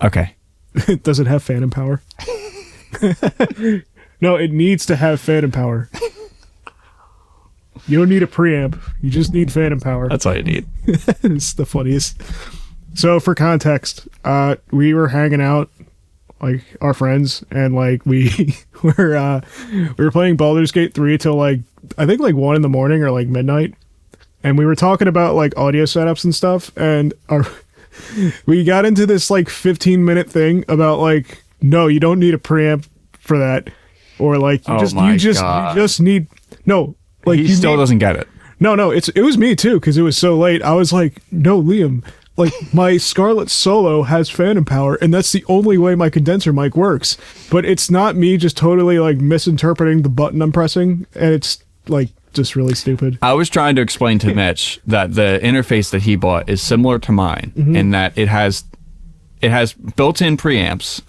Okay. Does it have phantom power? No, it needs to have phantom power. You don't need a preamp. You just need phantom power. That's all you need. It's the funniest. So for context, we were hanging out, like our friends, and like we were playing Baldur's Gate 3 till like I think like 1 a.m. or like midnight, and we were talking about like audio setups and stuff, and we got into this like 15-minute thing about like, no, you don't need a preamp for that, or like you just need no. Like he still doesn't get it. No, it was me too, because it was so late. I was like, no, Liam, like my Scarlett Solo has phantom power, and that's the only way my condenser mic works. But it's not me just totally like misinterpreting the button I'm pressing, and it's like just really stupid. I was trying to explain to Mitch that the interface that he bought is similar to mine in that it has built-in preamps.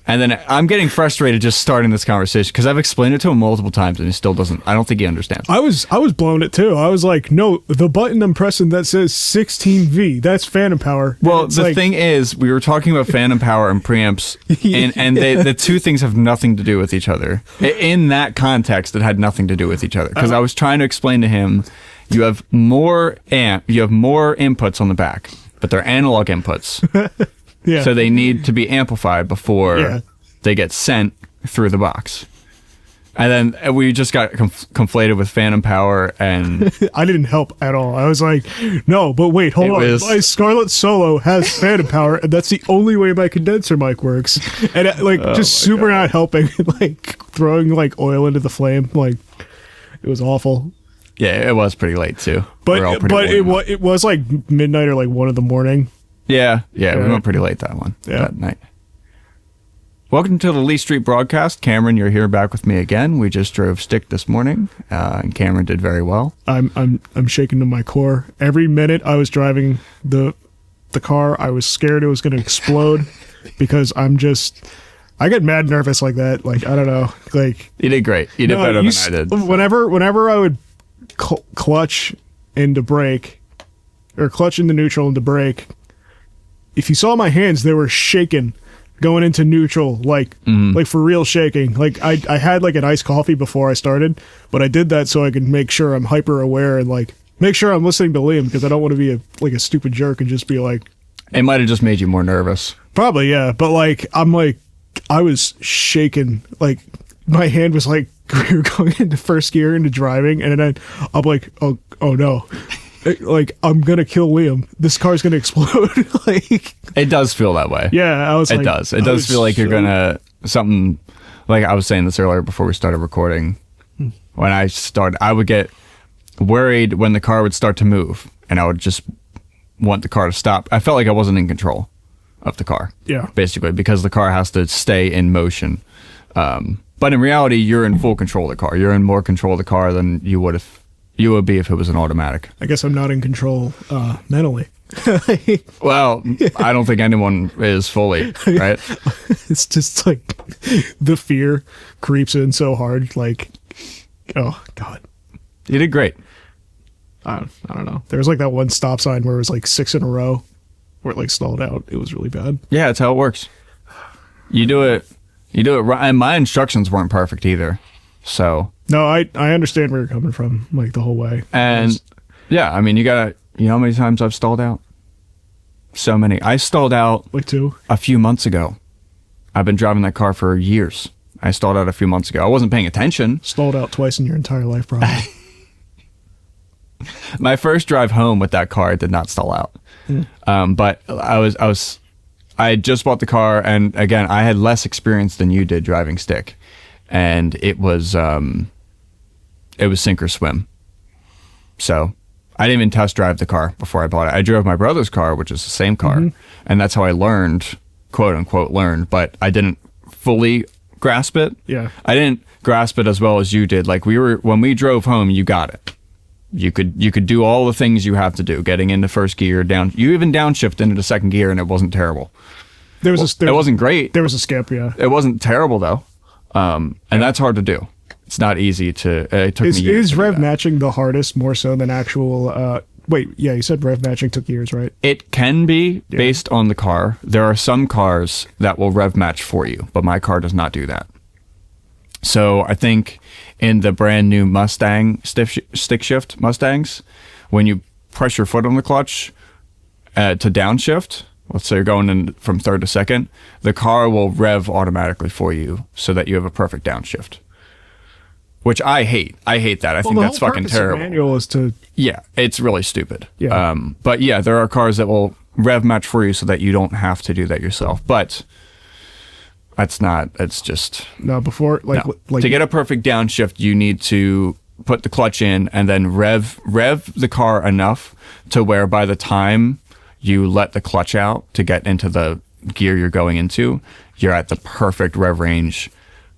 And then I'm getting frustrated just starting this conversation because I've explained it to him multiple times and he still doesn't. I don't think he understands. I was blown it too. I was like, no, the button I'm pressing that says 16V, that's phantom power. Well, the thing is, we were talking about phantom power and preamps, and the two things have nothing to do with each other. In that context, it had nothing to do with each other because I was trying to explain to him, you have more inputs on the back, but they're analog inputs. Yeah. So they need to be amplified before they get sent through the box. And then we just got conflated with phantom power, and I didn't help at all. I was like, no, but wait, hold on. My Scarlett Solo has phantom power, and that's the only way my condenser mic works. And just super not helping, like throwing like oil into the flame. Like it was awful. Yeah, it was pretty late too. But it was like midnight or like 1 a.m. Yeah, we went pretty late that night. Welcome to the Lee Street broadcast. Cameron, you're here back with me again. We just drove stick this morning, and Cameron did very well. I'm shaking to my core. Every minute I was driving the car, I was scared it was going to explode because I get mad nervous like that. Like, I don't know. Like, you did great. You did better than I did. Whenever I would clutch into brake or clutch into neutral into brake, if you saw my hands, they were shaking going into neutral, like for real shaking. Like I had like an iced coffee before I started, but I did that so I could make sure I'm hyper aware and like make sure I'm listening to Liam because I don't want to be a stupid jerk and just be like. It might have just made you more nervous. Probably, yeah. But like I was shaking. Like my hand was like we were going into first gear into driving, and then I'm like, oh no. Like, I'm gonna kill Liam. This car's gonna explode. Like, it does feel that way. Yeah, I was like, it does feel like you're gonna something. Like I was saying this earlier before we started recording. When I would get worried when the car would start to move, and I would just want the car to stop. I felt like I wasn't in control of the car. Yeah, basically because the car has to stay in motion. But in reality, you're in full control of the car. You're in more control of the car than you would be if it was an automatic. I guess I'm not in control mentally. Well, I don't think anyone is fully, right? It's just like the fear creeps in so hard. Like, oh, God. You did great. I don't know. There was like that one stop sign where it was like 6 in a row where it like stalled out. It was really bad. Yeah, that's how it works. You do it right. And my instructions weren't perfect either. So... No, I understand where you're coming from, like, the whole way. And, yeah, I mean, you know how many times I've stalled out? So many. I stalled out... Like 2? A few months ago. I've been driving that car for years. I stalled out a few months ago. I wasn't paying attention. Stalled out twice in your entire life, probably. My first drive home with that car, it did not stall out. But I had just bought the car, and, again, I had less experience than you did driving stick. And it was sink or swim. So I didn't even test drive the car before I bought it. I drove my brother's car, which is the same car. And that's how I learned, quote unquote, but I didn't fully grasp it. Yeah. I didn't grasp it as well as you did. Like when we drove home, you got it. You could do all the things you have to do, getting into first gear, you even downshifted into second gear, and it wasn't terrible. It wasn't great. There was a skip, yeah. It wasn't terrible though. And that's hard to do. It's not easy to. It took me years. Is rev matching the hardest more so than actual wait, yeah, you said rev matching took years, right? It can be based on the car. There are some cars that will rev match for you, but my car does not do that. So I think in the brand new Mustang stick shift Mustangs, when you press your foot on the clutch to downshift, let's say you're going in from third to second, the car will rev automatically for you so that you have a perfect downshift. Which I hate. I hate that. I think that's fucking terrible. The manual is to... Yeah, it's really stupid. Yeah. But yeah, there are cars that will rev match for you so that you don't have to do that yourself. But that's not, it's just... No, before... Like to get a perfect downshift, you need to put the clutch in and then rev the car enough to where by the time you let the clutch out to get into the gear you're going into, you're at the perfect rev range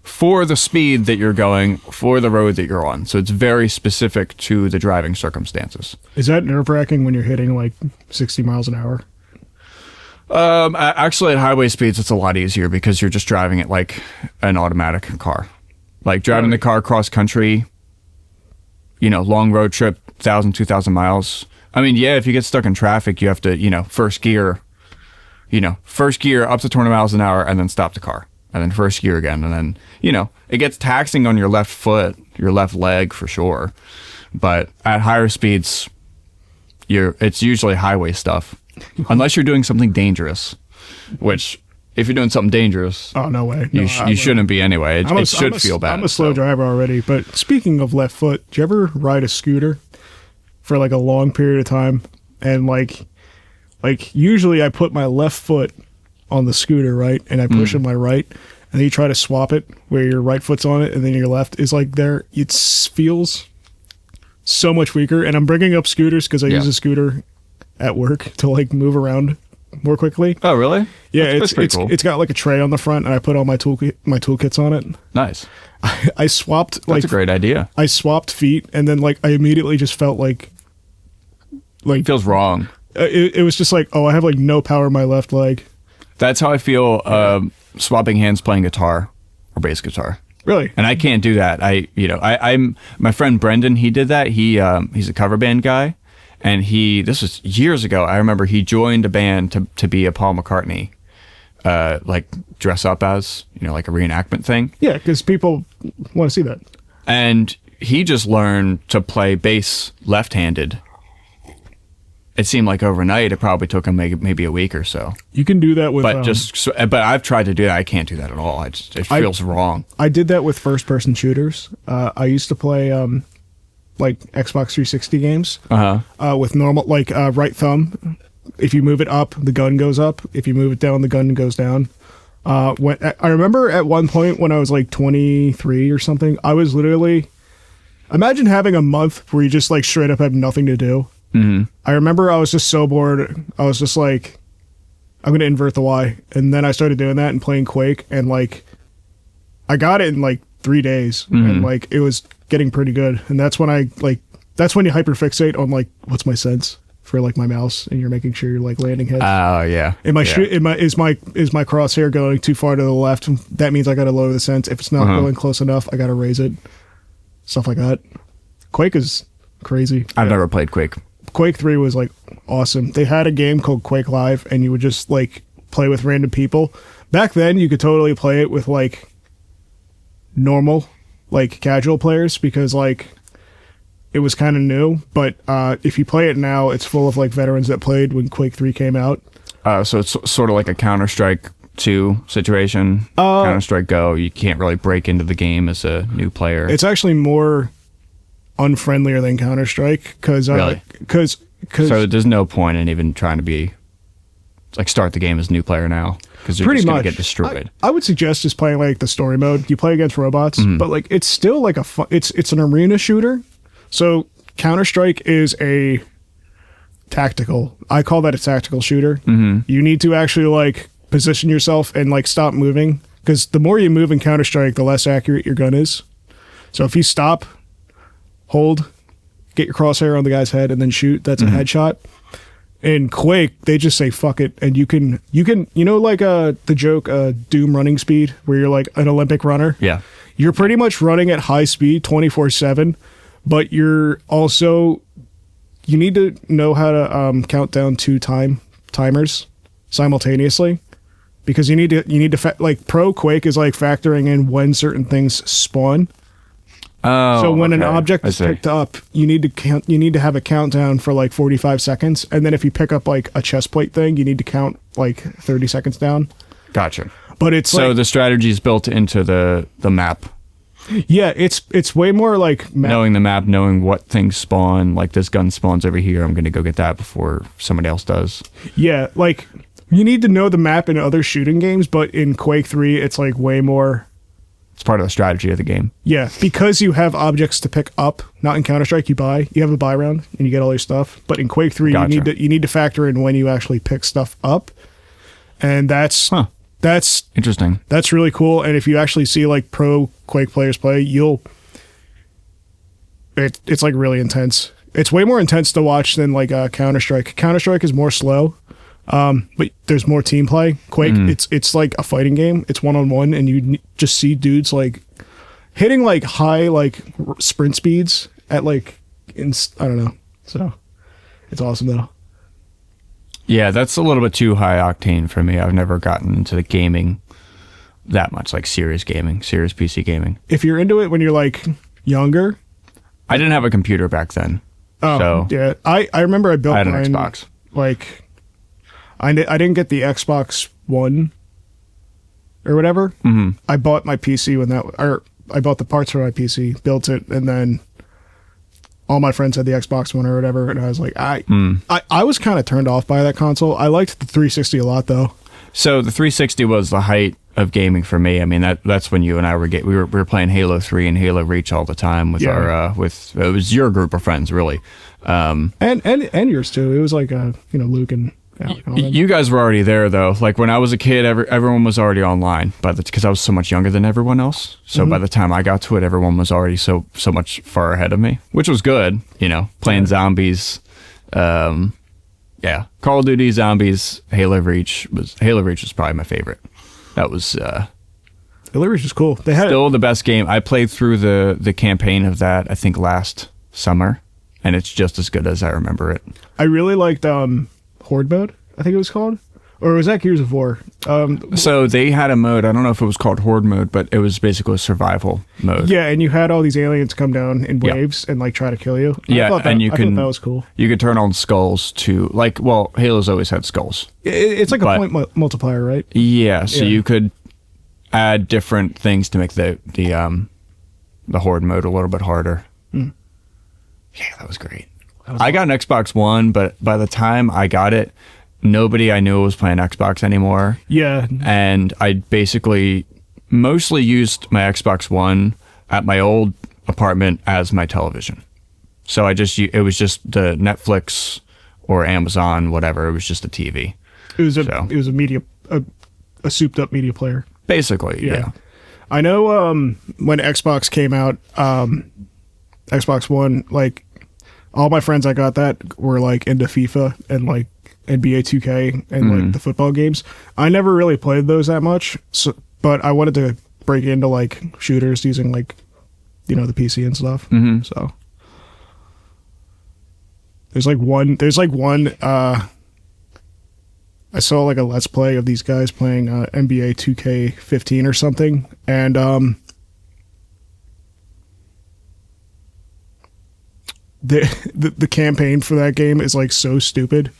for the speed that you're going, for the road that you're on. So it's very specific to the driving circumstances. Is that nerve-wracking when you're hitting like 60 miles an hour? Actually, at highway speeds, it's a lot easier because you're just driving it like an automatic car. Like driving the car cross country, long road trip, 1,000, 2,000 miles. I mean, yeah, if you get stuck in traffic, you have to, first gear up to 20 miles an hour and then stop the car. And then first gear again. And then, it gets taxing on your left foot, your left leg for sure. But at higher speeds, it's usually highway stuff. Unless you're doing something dangerous, which if you're doing something dangerous, oh, no way. You shouldn't be anyway. It should feel bad. I'm a slow driver already. But speaking of left foot, do you ever ride a scooter for like a long period of time? And like usually I put my left foot on the scooter, right? And I push in my right, and then you try to swap it where your right foot's on it and then your left is like there. It feels so much weaker. And I'm bringing up scooters because I use a scooter at work to like move around more quickly. Oh, really? Yeah, that's pretty cool. It's got like a tray on the front, and I put all my toolkits on it. Nice. I swapped. That's a great idea. I swapped feet, and then like I immediately just felt like it feels wrong. It was just like, oh, I have like no power in my left leg. That's how I feel swapping hands playing guitar or bass guitar. Really? And I can't do that. I'm my friend Brendan. He did that. He's a cover band guy, and this was years ago. I remember he joined a band to be a Paul McCartney, like dress up as like a reenactment thing. Yeah, because people want to see that. And he just learned to play bass left-handed. It seemed like overnight. It probably took him maybe a week or so. You can do that with, but I've tried to do that. I can't do that at all. It feels wrong. I did that with first-person shooters. I used to play like Xbox 360 games with normal right thumb. If you move it up, the gun goes up. If you move it down, the gun goes down. When I remember at one point when I was like 23 or something, I was literally imagine having a month where you just like straight up have nothing to do. Mm-hmm. I remember I was just so bored. I was just like, I'm going to invert the Y. And then I started doing that and playing Quake. And like, I got it in like 3 days. Mm-hmm. And like, it was getting pretty good. And that's when that's when you hyperfixate on like, what's my sense for like my mouse. And you're making sure you're like landing heads. Oh, yeah. Is my crosshair going too far to the left? That means I got to lower the sense. If it's not going close enough, I got to raise it. Stuff like that. Quake is crazy. I've never played Quake. Quake 3 was like awesome. They had a game called Quake Live, and you would just like play with random people. Back then, you could totally play it with like normal, like casual players because like it was kind of new. But if you play it now, it's full of like veterans that played when Quake 3 came out. So it's sort of like a Counter-Strike 2 situation. Counter-Strike Go. You can't really break into the game as a new player. It's actually more unfriendlier than Counter-Strike because really? So there's no point in even trying to be like start the game as a new player now because you're just gonna get destroyed. I would suggest just playing like the story mode. You play against robots, but like it's still like it's an arena shooter. So Counter-Strike is a tactical. I call that a tactical shooter. Mm-hmm. You need to actually like position yourself and like stop moving because the more you move in Counter-Strike, the less accurate your gun is. So if you stop, hold, get your crosshair on the guy's head, and then shoot. That's a headshot. In Quake, they just say fuck it, and you can like the joke Doom running speed, where you're like an Olympic runner. Yeah, you're pretty much running at high speed 24/7, but you're also you need to know how to count down two timers simultaneously, because you need to like Pro Quake is like factoring in when certain things spawn. Oh, so when an okay. object is picked up, you need to have a countdown for like 45 seconds, and then if you pick up like a chest plate thing, you need to count like 30 seconds down. Gotcha. But it's so like, the strategy is built into the map. Yeah, it's way more like knowing the map, knowing what things spawn. Like this gun spawns over here, I'm gonna go get that before somebody else does. Yeah, like you need to know the map in other shooting games, but in Quake 3, it's like way more. It's part of the strategy of the game. Yeah, because you have objects to pick up. Not in Counter-Strike, you have a buy round and you get all your stuff. But in Quake 3, Gotcha. you need to factor in when you actually pick stuff up, and that's interesting. That's really cool. And if you actually see like pro Quake players play, it's like really intense. It's way more intense to watch than like Counter-Strike. Counter-Strike is more slow, but there's more team play. Quake, it's like a fighting game. It's one-on-one, and you just see dudes like hitting like high like sprint speeds at like I don't know. So it's awesome though. Yeah, that's a little bit too high octane for me. I've never gotten into the gaming that much, like serious PC gaming. If you're into it when you're like younger. I didn't have a computer back then. Oh, so yeah. I remember I built I had an mine, Xbox. Like, I didn't get the Xbox One or whatever. Mm-hmm. I bought my PC I bought the parts for my PC, built it, and then all my friends had the Xbox One or whatever, and I was like, I was kind of turned off by that console. I liked the 360 a lot, though. So the 360 was the height of gaming for me. I mean, that's when you and I were we were playing Halo 3 and Halo Reach all the time with our with it was your group of friends, really. And yours too. It was like Luke and Alec. You guys were already there though. Like when I was a kid, everyone was already online, because I was so much younger than everyone else. So by the time I got to it, everyone was already so much far ahead of me, which was good. Playing zombies. Yeah, Call of Duty, zombies, Halo Reach was probably my favorite. That was Halo Reach was cool. They had still the best game. I played through the campaign of that I think last summer, and it's just as good as I remember it. I really liked Horde mode, I think it was called, or was that Gears of War? So they had a mode. I don't know if it was called Horde mode, but it was basically a survival mode. Yeah, and you had all these aliens come down in waves and like try to kill you. Yeah, I thought that was cool. You could turn on skulls to Halo's always had skulls. It's like a point multiplier, right? Yeah, so you could add different things to make the Horde mode a little bit harder. Yeah, that was great. I got an Xbox One, but by the time I got it, nobody I knew was playing Xbox anymore. Yeah. And I basically mostly used my Xbox One at my old apartment as my television. So it was just the Netflix or Amazon, whatever. It was just a TV. It was a media, a souped up media player. Basically, yeah. I know when Xbox came out, Xbox One, like all my friends I got that were like into FIFA and like NBA 2K and like the football games. I never really played those that much, but I wanted to break into like shooters using like the PC and stuff. So there's like one I saw like a let's play of these guys playing NBA 2K15 or something, and the campaign for that game is like so stupid,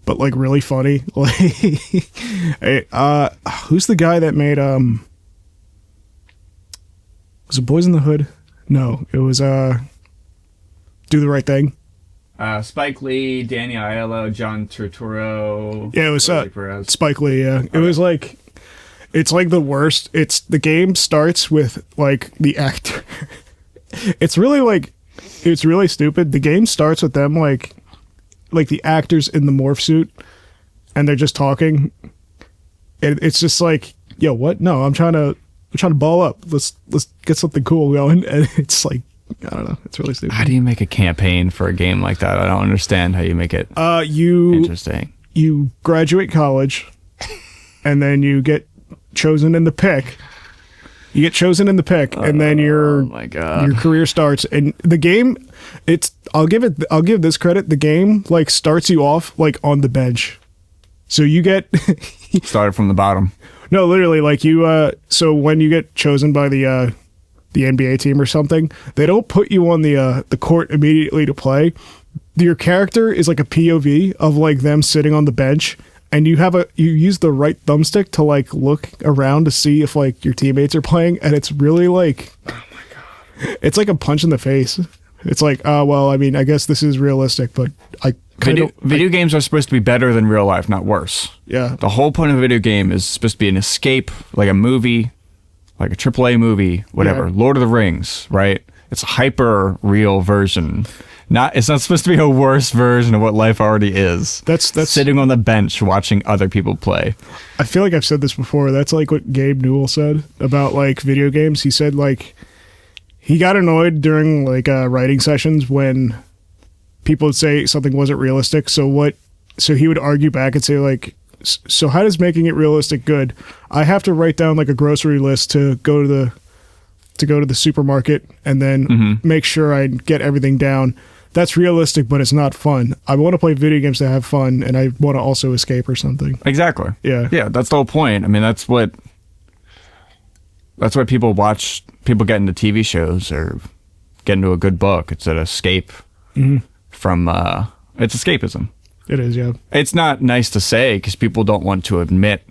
but like really funny. Like, who's the guy that made was it Boys in the Hood? No, it was Do the Right Thing. Spike Lee, Danny Aiello, John Turturro. Yeah, it was Spike Lee. Yeah, it was like, it's like the worst. It's the game starts with like the actor. It's really stupid. The game starts with them like the actors in the morph suit, and they're just talking. And it's just like, yo, what? No, I'm trying to ball up. Let's get something cool going. And it's like, I don't know. It's really stupid. How do you make a campaign for a game like that? I don't understand how you make it interesting. You graduate college, and then you get chosen in the pick, You get chosen in the pick, and then Oh my God. your career starts. And the game, I'll give this credit. The game like starts you off like on the bench, so you get Started from the bottom. no, literally like you. So when you get chosen by the NBA team or something, they don't put you on the court immediately to play. Your character is like a POV of like them sitting on the bench, and you use the right thumbstick to like look around to see if like your teammates are playing, and it's really like, oh my God, it's like a punch in the face. It's like, well, I mean, I guess this is realistic, but Video games are supposed to be better than real life, not worse. Yeah. The whole point of a video game is supposed to be an escape, like a movie, like a AAA movie, whatever. Yeah. Lord of the Rings, right? It's a hyper real version. It's not supposed to be a worse version of what life already is. That's sitting on the bench watching other people play. I feel like I've said this before. That's like what Gabe Newell said about like video games. He said like he got annoyed during like writing sessions when people would say something wasn't realistic. So he would argue back and say like, so how does making it realistic good? I have to write down like a grocery list to go to the supermarket and then make sure I get everything down. That's realistic, but it's not fun. I want to play video games to have fun, and I want to also escape or something. Exactly. Yeah. Yeah, that's the whole point. I mean, that's why people watch, people get into TV shows or get into a good book. It's an escape from, it's escapism. It is, yeah. It's not nice to say because people don't want to admit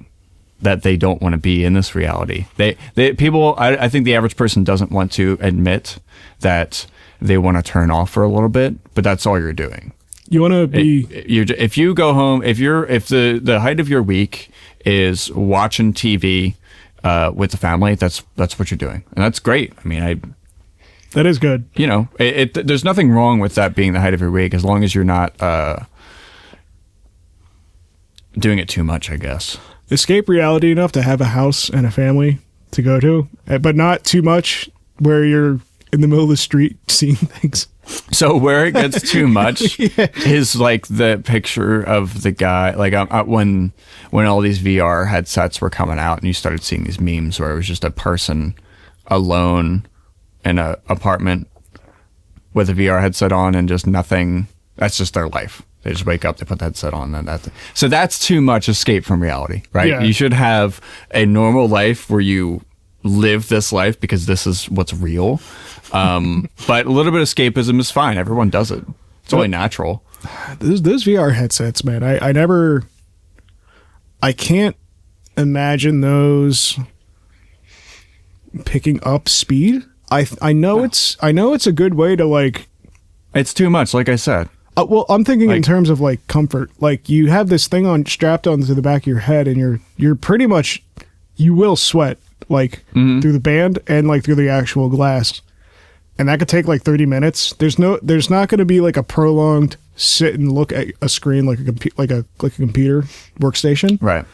that they don't want to be in this reality. I think the average person doesn't want to admit that they want to turn off for a little bit, but that's all you're doing. You want to be... If you go home, if the height of your week is watching TV with the family, that's what you're doing. And that's great. I mean, that is good. You know, there's nothing wrong with that being the height of your week as long as you're not doing it too much, I guess. Escape reality enough to have a house and a family to go to, but not too much where you're in the middle of the street seeing things. So where it gets too much is like the picture of the guy, like when all these VR headsets were coming out and you started seeing these memes where it was just a person alone in an apartment with a VR headset on and just nothing. That's just their life. They just wake up, they put the headset on, and so that's too much escape from reality, right? Yeah. You should have a normal life where you live this life because this is what's real. But a little bit of escapism is fine. Everyone does it. It's only natural. Those VR headsets, man. I can't imagine those picking up speed. I know it's a good way to like. It's too much, like I said. Well, I'm thinking in terms of like comfort. Like you have this thing strapped onto the back of your head, and you're pretty much, you will sweat like through the band and like through the actual glass, and that could take like 30 minutes. There's not going to be like a prolonged sit and look at a screen like a computer workstation. Right.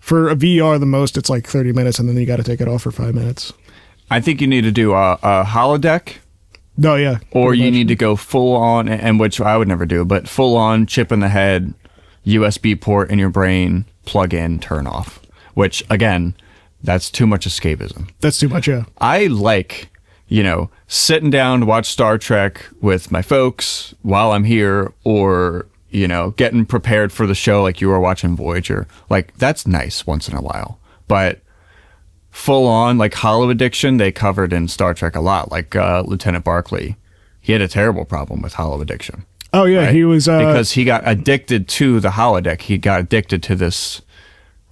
For a VR, the most it's like 30 minutes, and then you got to take it off for 5 minutes. I think you need to do a holodeck. No, yeah. Or you need to go full on, and which I would never do, but full on chip in the head, USB port in your brain, plug in, turn off. Which, again, that's too much escapism. That's too much, yeah. I like, sitting down to watch Star Trek with my folks while I'm here, or, getting prepared for the show like you were watching Voyager. Like, that's nice once in a while. But full on, like holo addiction, they covered in Star Trek a lot. Like Lieutenant Barclay, he had a terrible problem with holo addiction. Oh yeah, right? He was because he got addicted to the holodeck. He got addicted to this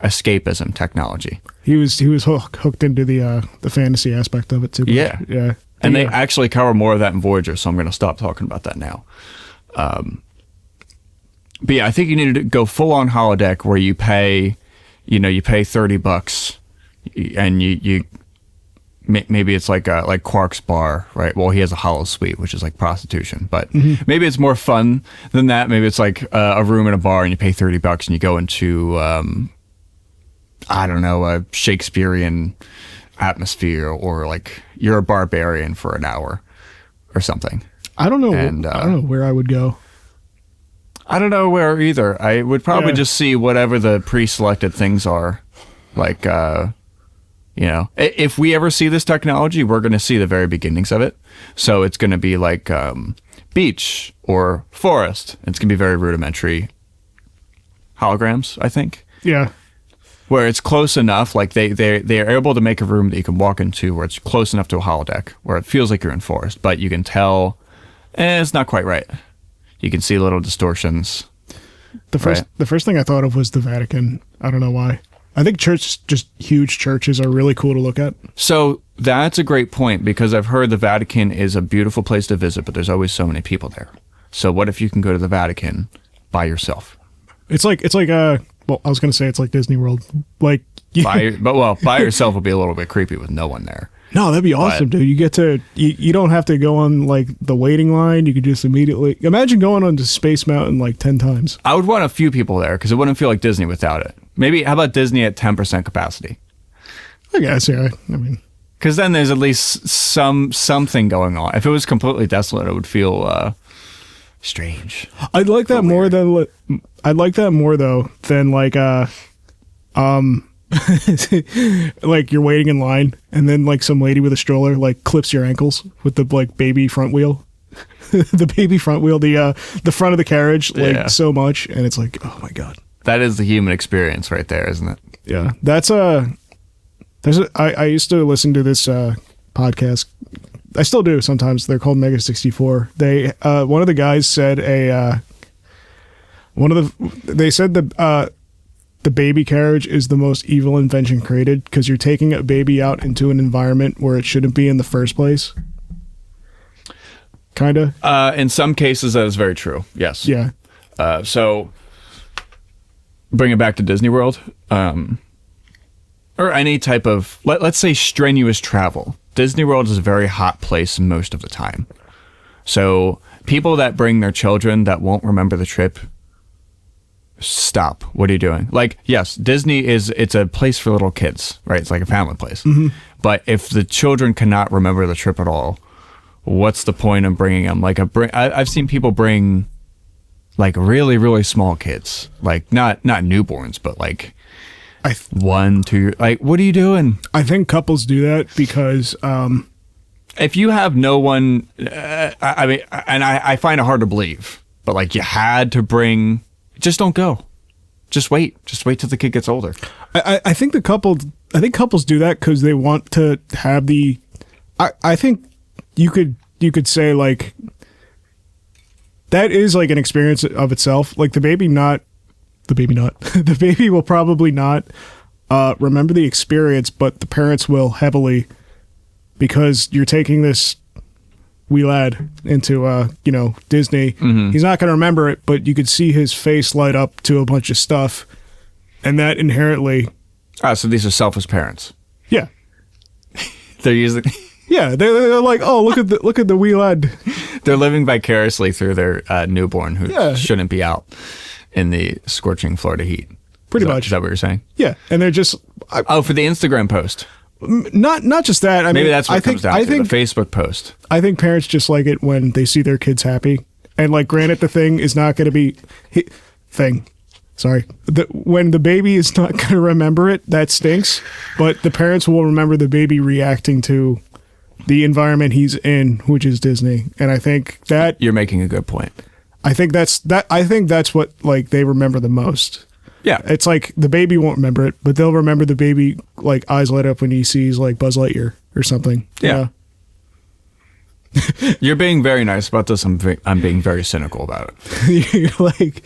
escapism technology. He was hooked into the fantasy aspect of it too. Yeah, yeah. And they actually cover more of that in Voyager, so I'm going to stop talking about that now. But yeah, I think you need to go full on holodeck where you pay $30. And you maybe it's like Quark's bar, right? Well, he has a holo suite, which is like prostitution, but maybe it's more fun than that. Maybe it's like a room in a bar and you pay $30 and you go into I don't know, a Shakespearean atmosphere, or like you're a barbarian for an hour or something. I don't know. I don't know where I would go. I don't know where either. I would probably just see whatever the pre-selected things are, like You know, if we ever see this technology, we're going to see the very beginnings of it. So it's going to be like beach or forest. It's going to be very rudimentary holograms, I think. Yeah. Where it's close enough, like they are able to make a room that you can walk into where it's close enough to a holodeck, where it feels like you're in forest, but you can tell it's not quite right. You can see little distortions. The first thing I thought of was the Vatican. I don't know why. I think just huge churches are really cool to look at. So that's a great point, because I've heard the Vatican is a beautiful place to visit, but there's always so many people there. So what if you can go to the Vatican by yourself? It's like well, I was going to say it's like Disney World. Like, by yourself will be a little bit creepy with no one there. No, that'd be awesome, dude. You get to, you don't have to go on like the waiting line. You could just immediately, imagine going on to Space Mountain like 10 times. I would want a few people there because it wouldn't feel like Disney without it. Maybe, how about Disney at 10% capacity? I guess, yeah. I mean, because then there's at least something going on. If it was completely desolate, it would feel strange. I'd like that more than, I'd like that more though than like like you're waiting in line and then like some lady with a stroller like clips your ankles with the like baby front wheel. The baby front wheel, the front of the carriage, like so much, and it's like, oh my god. That is the human experience right there, isn't it? Yeah. I used to listen to this podcast. I still do sometimes. They're called Mega 64. They one of the guys said the baby carriage is the most evil invention created because you're taking a baby out into an environment where it shouldn't be in the first place. Kind of. In some cases, that is very true. Yes. Yeah. So bring it back to Disney World, or any type of, let's say, strenuous travel. Disney World is a very hot place most of the time. So people that bring their children that won't remember the trip, stop. What are you doing? Like, yes, Disney it's a place for little kids, right? It's like a family place. Mm-hmm. But if the children cannot remember the trip at all, what's the point of bringing them? Like I've seen people bring like really, really small kids, like not newborns, but like 1, 2, like, what are you doing? I think couples do that because if you have no one, I mean, and I find it hard to believe, but like you had to bring, just don't go. Just wait till the kid gets older. I think couples do that because they want to have the, I think you could say like, that is like an experience of itself. Like the baby will probably not remember the experience, but the parents will heavily, because you're taking this wee lad into Disney. Mm-hmm. He's not going to remember it, but you could see his face light up to a bunch of stuff, and that inherently. So these are selfish parents. Yeah, they're using. Yeah, they're like, oh, look at the wee lad. They're living vicariously through their newborn who shouldn't be out in the scorching Florida heat. Pretty much. Is that what you're saying? Yeah, and they're just for the Instagram post. Not just that. I mean, maybe that's what it comes down to. The Facebook post. I think parents just like it when they see their kids happy, and like, granted, the thing is not going to be when the baby is not going to remember it, that stinks. But the parents will remember the baby reacting to the environment he's in, which is Disney. And I think that you're making a good point. I think that's what like they remember the most. Yeah. It's like the baby won't remember it, but they'll remember the baby like eyes light up when he sees like Buzz Lightyear or something. Yeah. You're being very nice about this. I'm being very cynical about it. You're like,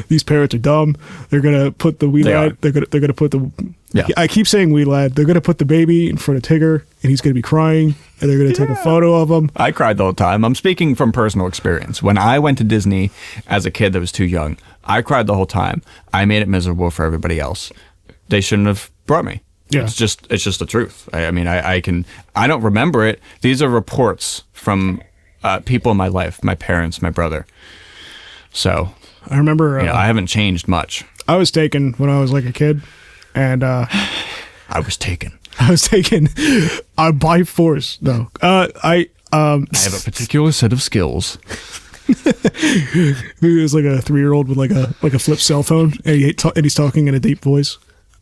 these parents are dumb. They're gonna put the wee lad. They're gonna put the. Yeah. I keep saying wee lad. They're gonna put the baby in front of Tigger, and he's gonna be crying, and they're gonna take a photo of him. I cried the whole time. I'm speaking from personal experience. When I went to Disney as a kid that was too young, I cried the whole time. I made it miserable for everybody else. They shouldn't have brought me. Yeah. It's just the truth. I mean, I don't remember it. These are reports from people in my life, my parents, my brother. So I remember, I haven't changed much. I was taken when I was like a kid, and I was taken by force. No, I have a particular set of skills. He was like a 3-year-old with like a flip cell phone, and he's talking in a deep voice.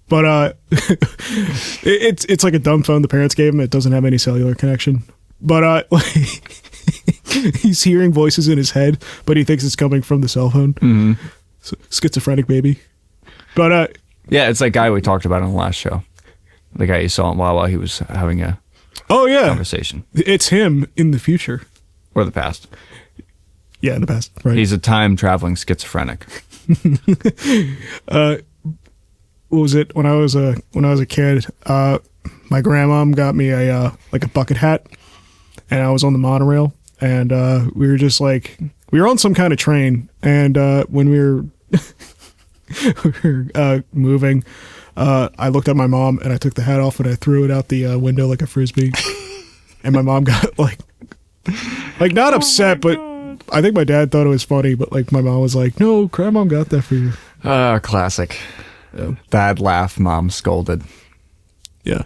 But it's like a dumb phone the parents gave him. It doesn't have any cellular connection. But he's hearing voices in his head, but he thinks it's coming from the cell phone. Mm-hmm. So, schizophrenic baby. But yeah, it's that guy we talked about on the last show. The guy you saw in Whoah, he was having a conversation. It's him in the future. Or the past. Yeah, in the past. Right. He's a time-traveling schizophrenic. What was it when I was a kid? My grandmom got me a bucket hat, and I was on the monorail, and we were just like we were on some kind of train, and when we were moving, I looked at my mom and I took the hat off and I threw it out the window like a frisbee, and my mom got like not upset, but I think my dad thought it was funny, but like my mom was like, "No, grandma got that for you." Classic. Yeah. Dad laugh, mom scolded. Yeah.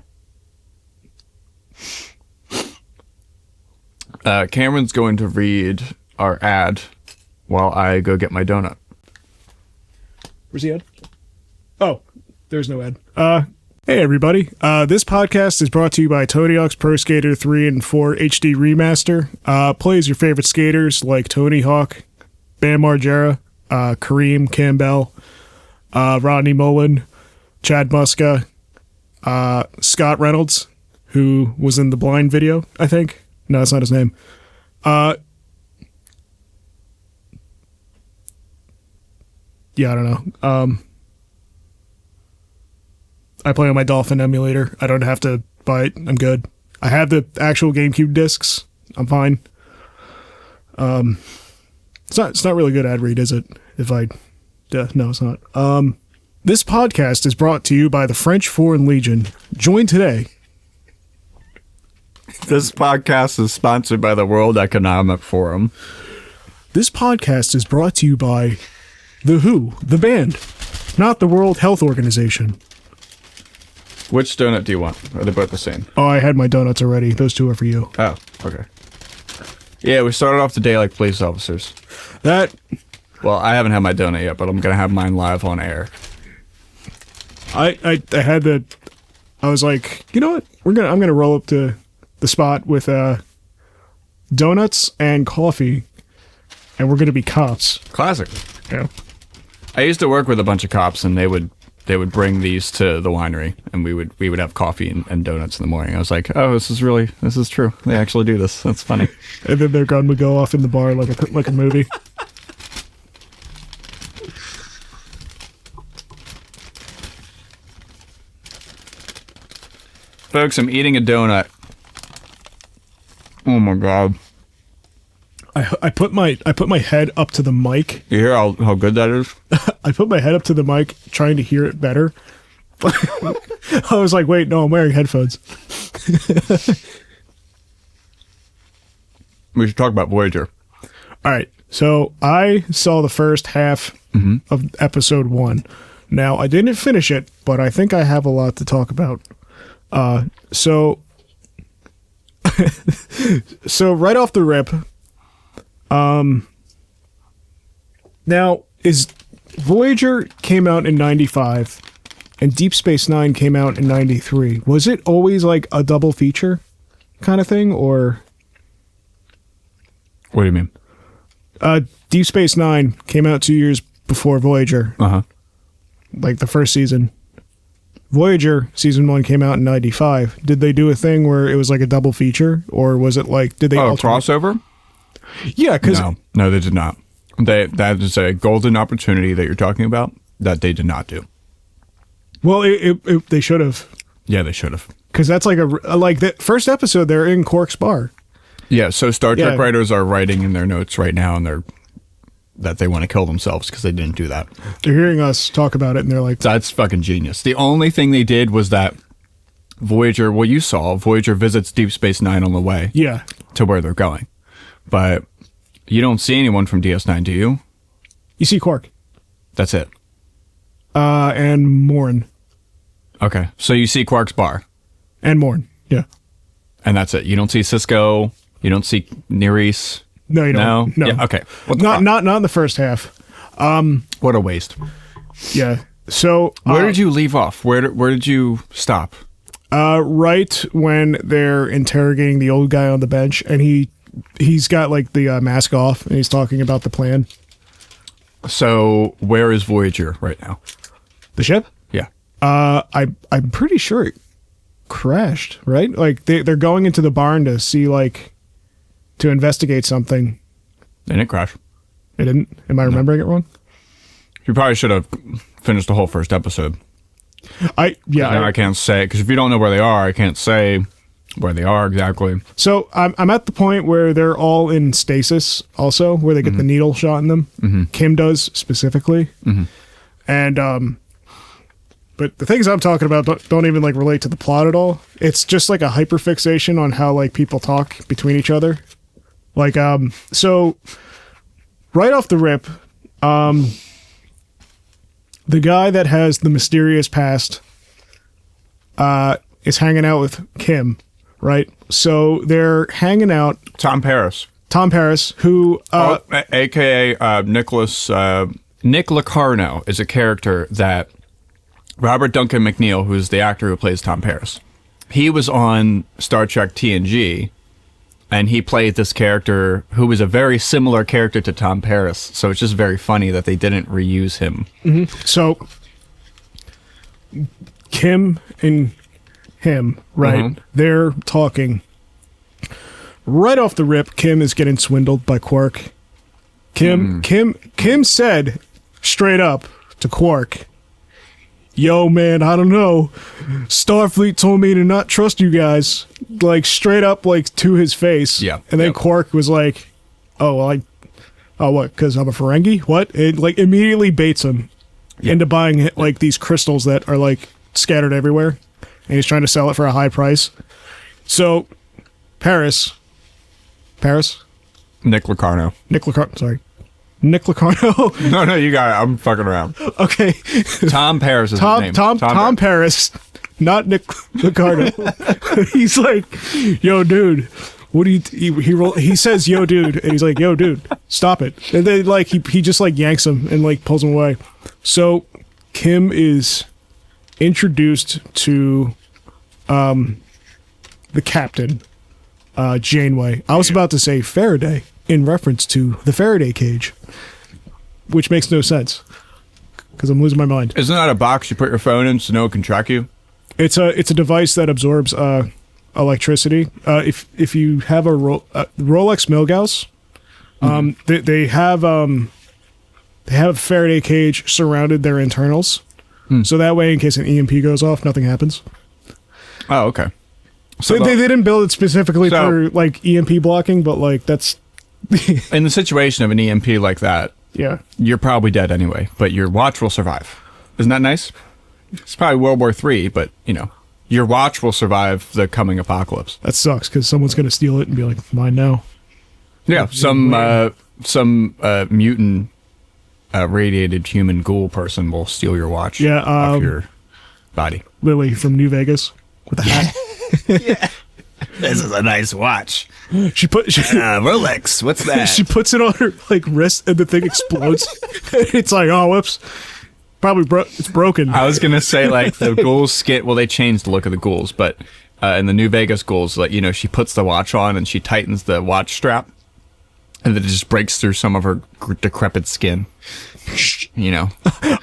Cameron's going to read our ad while I go get my donut. Where's the ad? Oh, there's no ad. Hey everybody. This podcast is brought to you by Tony Hawk's Pro Skater 3 and 4 HD Remaster. Plays your favorite skaters like Tony Hawk, Bam Margera, Kareem Campbell, Rodney Mullen, Chad Muska, Scott Reynolds, who was in the Blind video, I think. No, that's not his name. Yeah, I don't know. I play on my Dolphin emulator. I don't have to buy it. I'm good. I have the actual GameCube discs. I'm fine. It's not really good ad read, is it? No, it's not. This podcast is brought to you by the French Foreign Legion. Join today. This podcast is sponsored by the World Economic Forum. This podcast is brought to you by The Who, the band, not the World Health Organization. Which donut do you want? Are they both the same? Oh, I had my donuts already. Those two are for you. Oh, okay. Yeah, we started off the day like police officers. Well, I haven't had my donut yet, but I'm going to have mine live on air. I was like, you know what? I'm going to roll up to the spot with donuts and coffee, and we're going to be cops. Classic. Yeah. I used to work with a bunch of cops, and they would bring these to the winery, and we would have coffee and donuts in the morning. I was like, oh, this is true. They actually do this. That's funny. And then their gun would go off in the bar like a movie. Folks, I'm eating a donut. Oh my god. I put my head up to the mic. You hear how good that is? I put my head up to the mic trying to hear it better. I was like, wait, no, I'm wearing headphones. We should talk about Voyager. All right. So I saw the first half of episode 1. Now, I didn't finish it, but I think I have a lot to talk about. So right off the rip, now is Voyager came out in 95 and Deep Space Nine came out in 93. Was it always like a double feature kind of thing, or? What do you mean? Deep Space Nine came out 2 years before Voyager. Uh-huh. Like the first season. Voyager season 1 came out in 95. Did they do a thing where it was like a double feature, or was it like did they crossover? Yeah, because no, they did not. That is a golden opportunity that you're talking about that they did not do. Well, they should have. Yeah, they should have. Because that's like like the first episode they're in Quark's bar. Yeah, so Star Trek writers are writing in their notes right now, and that they want to kill themselves because they didn't do that. They're hearing us talk about it, and they're like, that's fucking genius. The only thing they did was that Voyager visits Deep Space Nine on the way to where they're going. But you don't see anyone from DS9, do you? You see Quark. That's it. And Morn. Okay, so you see Quark's bar. And Morn, yeah. And that's it. You don't see Cisco. You don't see Nerys. No, you don't. No. Yeah, okay. Not in the first half. What a waste. Yeah. So Where did you leave off? Where did you stop? right when they're interrogating the old guy on the bench, and he's got like the mask off, and he's talking about the plan. So where is Voyager right now? The ship? Yeah. I'm pretty sure it crashed, right? Like they're going into the barn to see to investigate something. Didn't it crash? It didn't. Am I remembering it wrong? You probably should have finished the whole first episode. I can't say, because if you don't know where they are, I can't say where they are exactly. So I'm at the point where they're all in stasis also, where they get the needle shot in them. Mm-hmm. Kim does specifically. Mm-hmm. And but the things I'm talking about don't even relate to the plot at all. It's just a hyperfixation on how people talk between each other. So right off the rip, the guy that has the mysterious past is hanging out with Kim, right? So they're hanging out. Tom Paris, who... a.k.a. Nick Locarno is a character that Robert Duncan McNeil, who's the actor who plays Tom Paris, he was on Star Trek TNG, and he played this character who was a very similar character to Tom Paris. So it's just very funny that they didn't reuse him. Mm-hmm. So Kim and him, right? Mm-hmm. They're talking. Right off the rip, Kim is getting swindled by Quark. Kim said straight up to Quark, "Yo, man, I don't know. Starfleet told me to not trust you guys." Straight up, to his face. Yeah. And then Quark was like, "Oh, well, what? Because I'm a Ferengi? What?" It immediately baits him into buying these crystals that are scattered everywhere, and he's trying to sell it for a high price. So, Nick Locarno. Sorry. Nick Locarno. No, you got it. I'm fucking around. Okay. Tom Paris is his name. Tom Paris, not Nick Locarno. He's like, "Yo, dude, what do you..." He says, "Yo, dude," and he's like, "Yo, dude, stop it." And then he just yanks him and pulls him away. So Kim is introduced to the captain, Janeway. I was about to say Faraday in reference to the Faraday cage, which makes no sense because I'm losing my mind. Isn't that a box you put your phone in so no one can track you? It's a device that absorbs electricity. If you have a Rolex Milgauss, they have a Faraday cage surrounded their internals, so that way in case an EMP goes off, nothing happens. Oh, okay. So they didn't build it specifically for EMP blocking, but that's in the situation of an EMP like that. Yeah, you're probably dead anyway, but your watch will survive. Isn't that nice? It's probably World War III, but your watch will survive the coming apocalypse. That sucks because someone's gonna steal it and be like, "Mine now." Yeah, some mutant radiated human ghoul person will steal your watch. Yeah, off your body. Lily from New Vegas with a hat. Yeah. This is a nice watch. She Rolex. What's that? She puts it on her wrist, and the thing explodes. It's like, oh, whoops. Probably it's broken. I was gonna say the ghouls skit. Well, they changed the look of the ghouls, but in the New Vegas ghouls, she puts the watch on and she tightens the watch strap, and then it just breaks through some of her decrepit skin.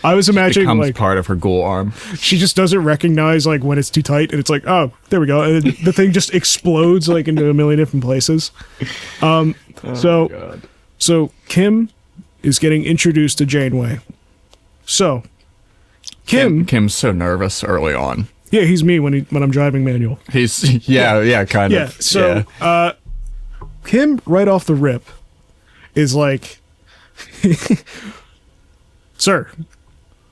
I was imagining becomes part of her ghoul arm. She just doesn't recognize when it's too tight, and it's like, oh, there we go, and the thing just explodes into a million different places. So Kim is getting introduced to Janeway. So Kim's so nervous early on. Yeah, he's me when I'm driving manual. He's kind of. So Kim right off the rip is like, "Sir,"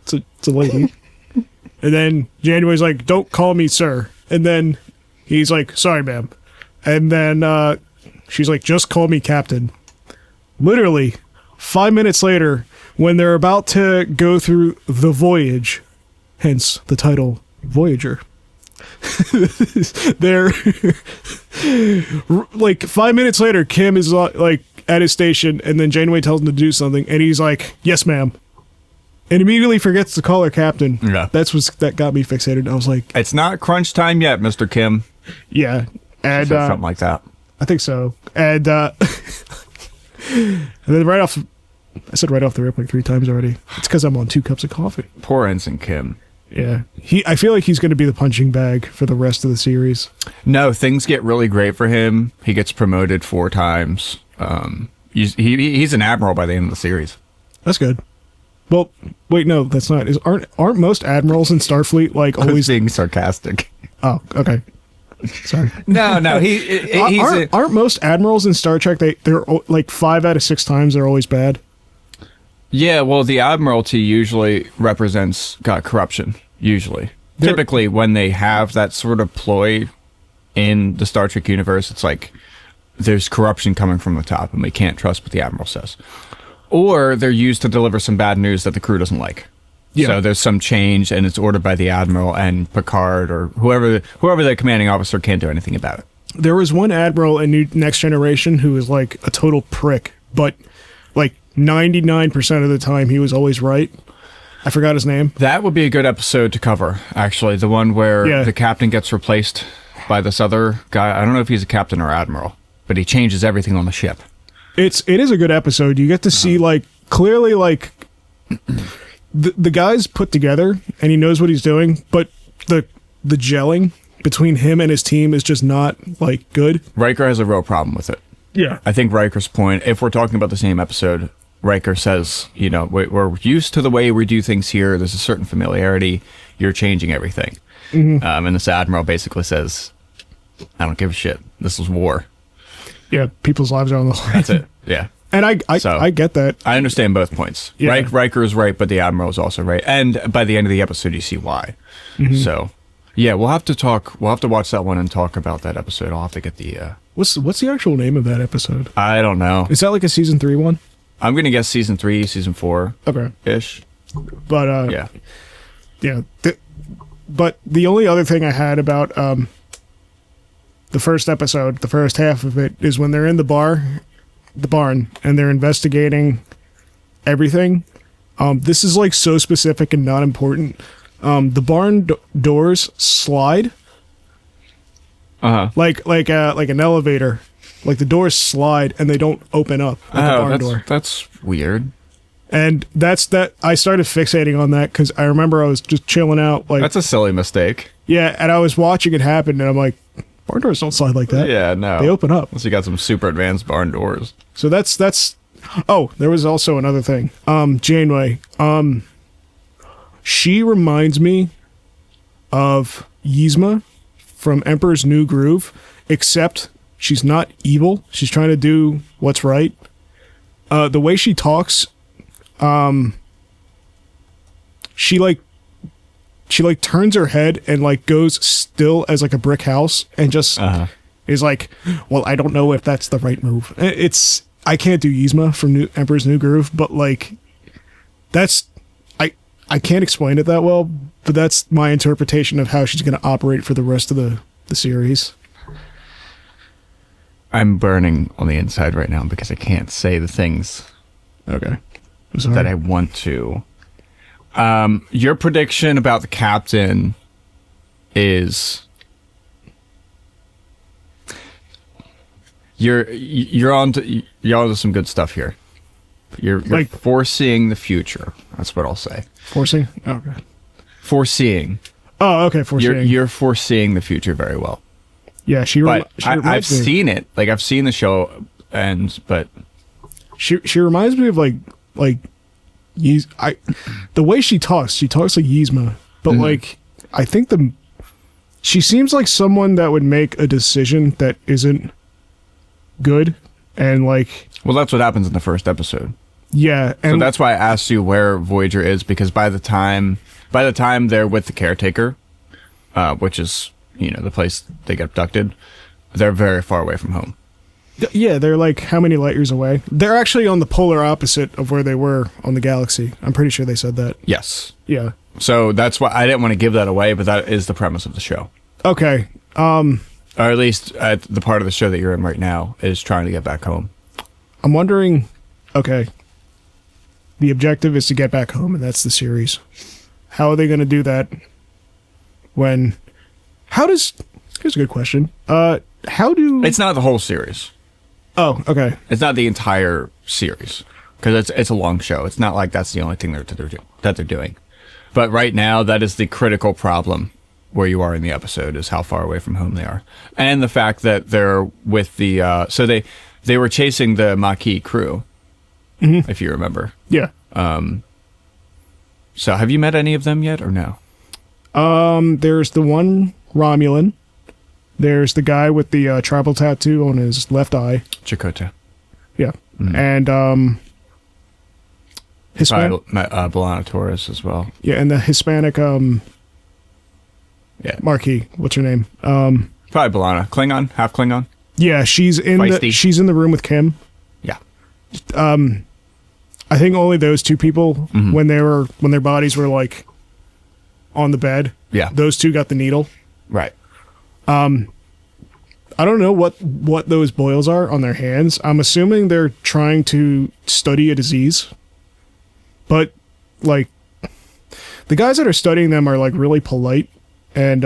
it's a lady, and then January's like, "Don't call me sir," and then he's like, "Sorry, ma'am," and then she's like, "Just call me captain." Literally 5 minutes later, when they're about to go through the voyage, hence the title Voyager, they're 5 minutes later, Kim is at his station, and then Janeway tells him to do something, and he's like, "Yes, ma'am." and immediately forgets to call her captain. Yeah. That got me fixated. I was like, It's not crunch time yet, Mr. Kim. yeah. And Something like that. I think so. And and then I said right off the rip like 3 times already. It's because I'm on 2 cups of coffee. Poor Ensign Kim. Yeah. I feel like he's going to be the punching bag for the rest of the series. No, things get really great for him. He gets promoted 4 times. He's an admiral by the end of the series. That's good. Well, wait, no, that's not. Aren't most admirals in Starfleet like always being sarcastic? Oh, okay. Sorry. No, aren't most admirals in Star Trek? They're like 5 out of 6 times they're always bad. Yeah, well, the Admiralty usually represents corruption. Usually, typically, when they have that sort of ploy in the Star Trek universe, it's like there's corruption coming from the top, and we can't trust what the Admiral says. Or they're used to deliver some bad news that the crew doesn't like. Yeah. So there's some change, and it's ordered by the Admiral, and Picard or whoever the commanding officer can't do anything about it. There was one Admiral in Next Generation who was like a total prick, but like 99% of the time he was always right. I forgot his name. That would be a good episode to cover, actually. The one where the captain gets replaced by this other guy. I don't know if he's a captain or admiral, but he changes everything on the ship. It is a good episode. You get to see like clearly like the guy's put together and he knows what he's doing, but the gelling between him and his team is just not like good. Riker has a real problem with it. Yeah. I think Riker's point, if we're talking about the same episode, Riker says, you know, we're used to the way we do things here. There's a certain familiarity. You're changing everything. Mm-hmm. And this admiral basically says, I don't give a shit. This is war. Yeah, people's lives are on the line. That's it. Yeah. And I get that. I understand both points. Yeah. Riker is right, but the admiral is also right. And by the end of the episode, you see why. Mm-hmm. So, yeah, we'll have to watch that one and talk about that episode. I'll have to get the... What's the actual name of that episode? I don't know. Is that like a season 3 one? I'm going to guess season 3, season 4. Okay. Ish. But, yeah. Yeah. But the only other thing I had about the first episode, the first half of it, is when they're in the barn, and they're investigating everything. This is like so specific and not important. The barn doors slide. Uh-huh. Like an elevator. Like the doors slide and they don't open up like a barn door. That's weird. And I started fixating on that because I remember I was just chilling out. Like, that's a silly mistake. Yeah, and I was watching it happen and I'm like, barn doors don't slide like that. Yeah, no. They open up. Unless you got some super advanced barn doors. So that's oh, there was also another thing. Janeway. She reminds me of Yzma from Emperor's New Groove, except she's not evil. She's trying to do what's right. The way she talks, she turns her head and like goes still as like a brick house and just is like, well, I don't know if that's the right move. I can't do Yzma from Emperor's New Groove, but like I can't explain it that well, but that's my interpretation of how she's going to operate for the rest of the series. I'm burning on the inside right now because I can't say the things that I want to. Your prediction about the captain is you're on to some good stuff here. You're like foreseeing the future. That's what I'll say. Forcing? Oh, okay. Foreseeing. Oh, okay. Foreseeing. You're foreseeing the future very well. Yeah, I've seen it. Like I've seen the show, but she reminds me of the way she talks like Yzma, but like I think she seems like someone that would make a decision that isn't good, and like, well, that's what happens in the first episode. Yeah, and so that's why I asked you where Voyager is, because by the time they're with the caretaker, which is, you know, the place they get abducted, they're very far away from home. Yeah, they're like how many light years away? They're actually on the polar opposite of where they were on the galaxy. I'm pretty sure they said that. Yes. Yeah. So that's why I didn't want to give that away, but that is the premise of the show. Okay. Or at least the part of the show that you're in right now is trying to get back home. I'm wondering, okay, the objective is to get back home, and that's the series. How are they going to do that when... Here's a good question. It's not the whole series. Oh, okay. It's not the entire series, because it's a long show. It's not like that's the only thing that they're doing. But right now, that is the critical problem where you are in the episode, is how far away from home they are. And the fact that they're with the... so they were chasing the Maquis crew, if you remember. Yeah. So have you met any of them yet, or no? There's the one Romulan. There's the guy with the tribal tattoo on his left eye. Chakotay. Yeah. And Hispanic. B'Elanna Torres as well. Yeah, and the Hispanic Marquis. What's her name? Probably B'Elanna. Klingon? Half Klingon? Yeah, she's in the room with Kim. Yeah. I think only those two people, when their bodies were like on the bed. Yeah. Those two got the needle. Right. I don't know what those boils are on their hands. I'm assuming they're trying to study a disease. But like the guys that are studying them are like really polite and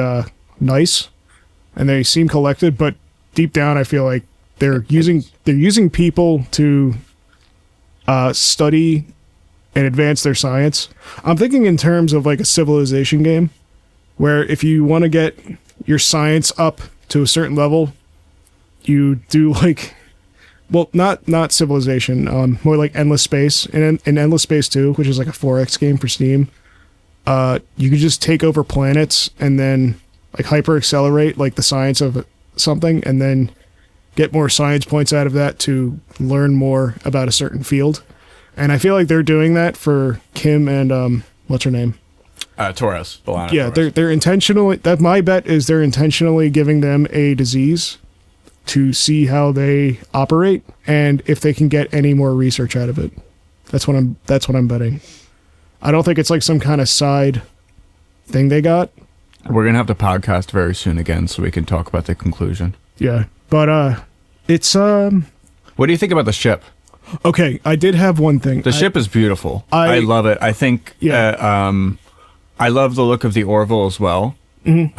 nice, and they seem collected, but deep down I feel like they're using people to study and advance their science. I'm thinking in terms of like a civilization game, where if you want to get your science up to a certain level, you do like, well, not civilization, more like Endless Space. In Endless Space 2, which is like a 4X game for Steam, you could just take over planets and then like hyper accelerate like the science of something, and then get more science points out of that to learn more about a certain field. And I feel like they're doing that for Kim and what's her name? Torres. B'Elanna Yeah, Torres. they're intentionally. That my bet is they're intentionally giving them a disease to see how they operate and if they can get any more research out of it. That's what I'm betting. I don't think it's like some kind of side thing they got. We're gonna have to podcast very soon again, so we can talk about the conclusion. Yeah, but it's What do you think about the ship? okay. I did have one thing. The ship is beautiful. I love it. I think. Yeah. I love the look of the Orville as well. And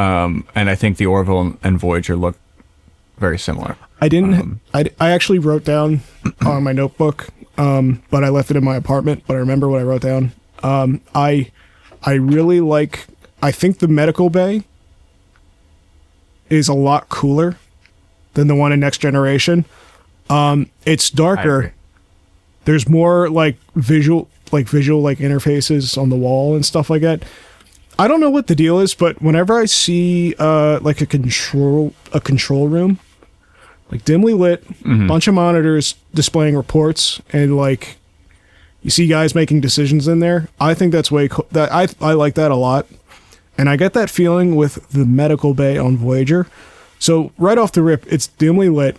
I think the Orville and Voyager look very similar. I didn't. I actually wrote down on my notebook, but I left it in my apartment. But I remember what I wrote down. I really like. I think the medical bay is a lot cooler than the one in Next Generation. It's darker. There's more like visual interfaces on the wall and stuff like that. I don't know what the deal is, but whenever I see like a control room, like dimly lit, bunch of monitors displaying reports, and like you see guys making decisions in there, I think that's way cool. That I like that a lot, and I get that feeling with the medical bay on Voyager. So right off the rip, it's dimly lit.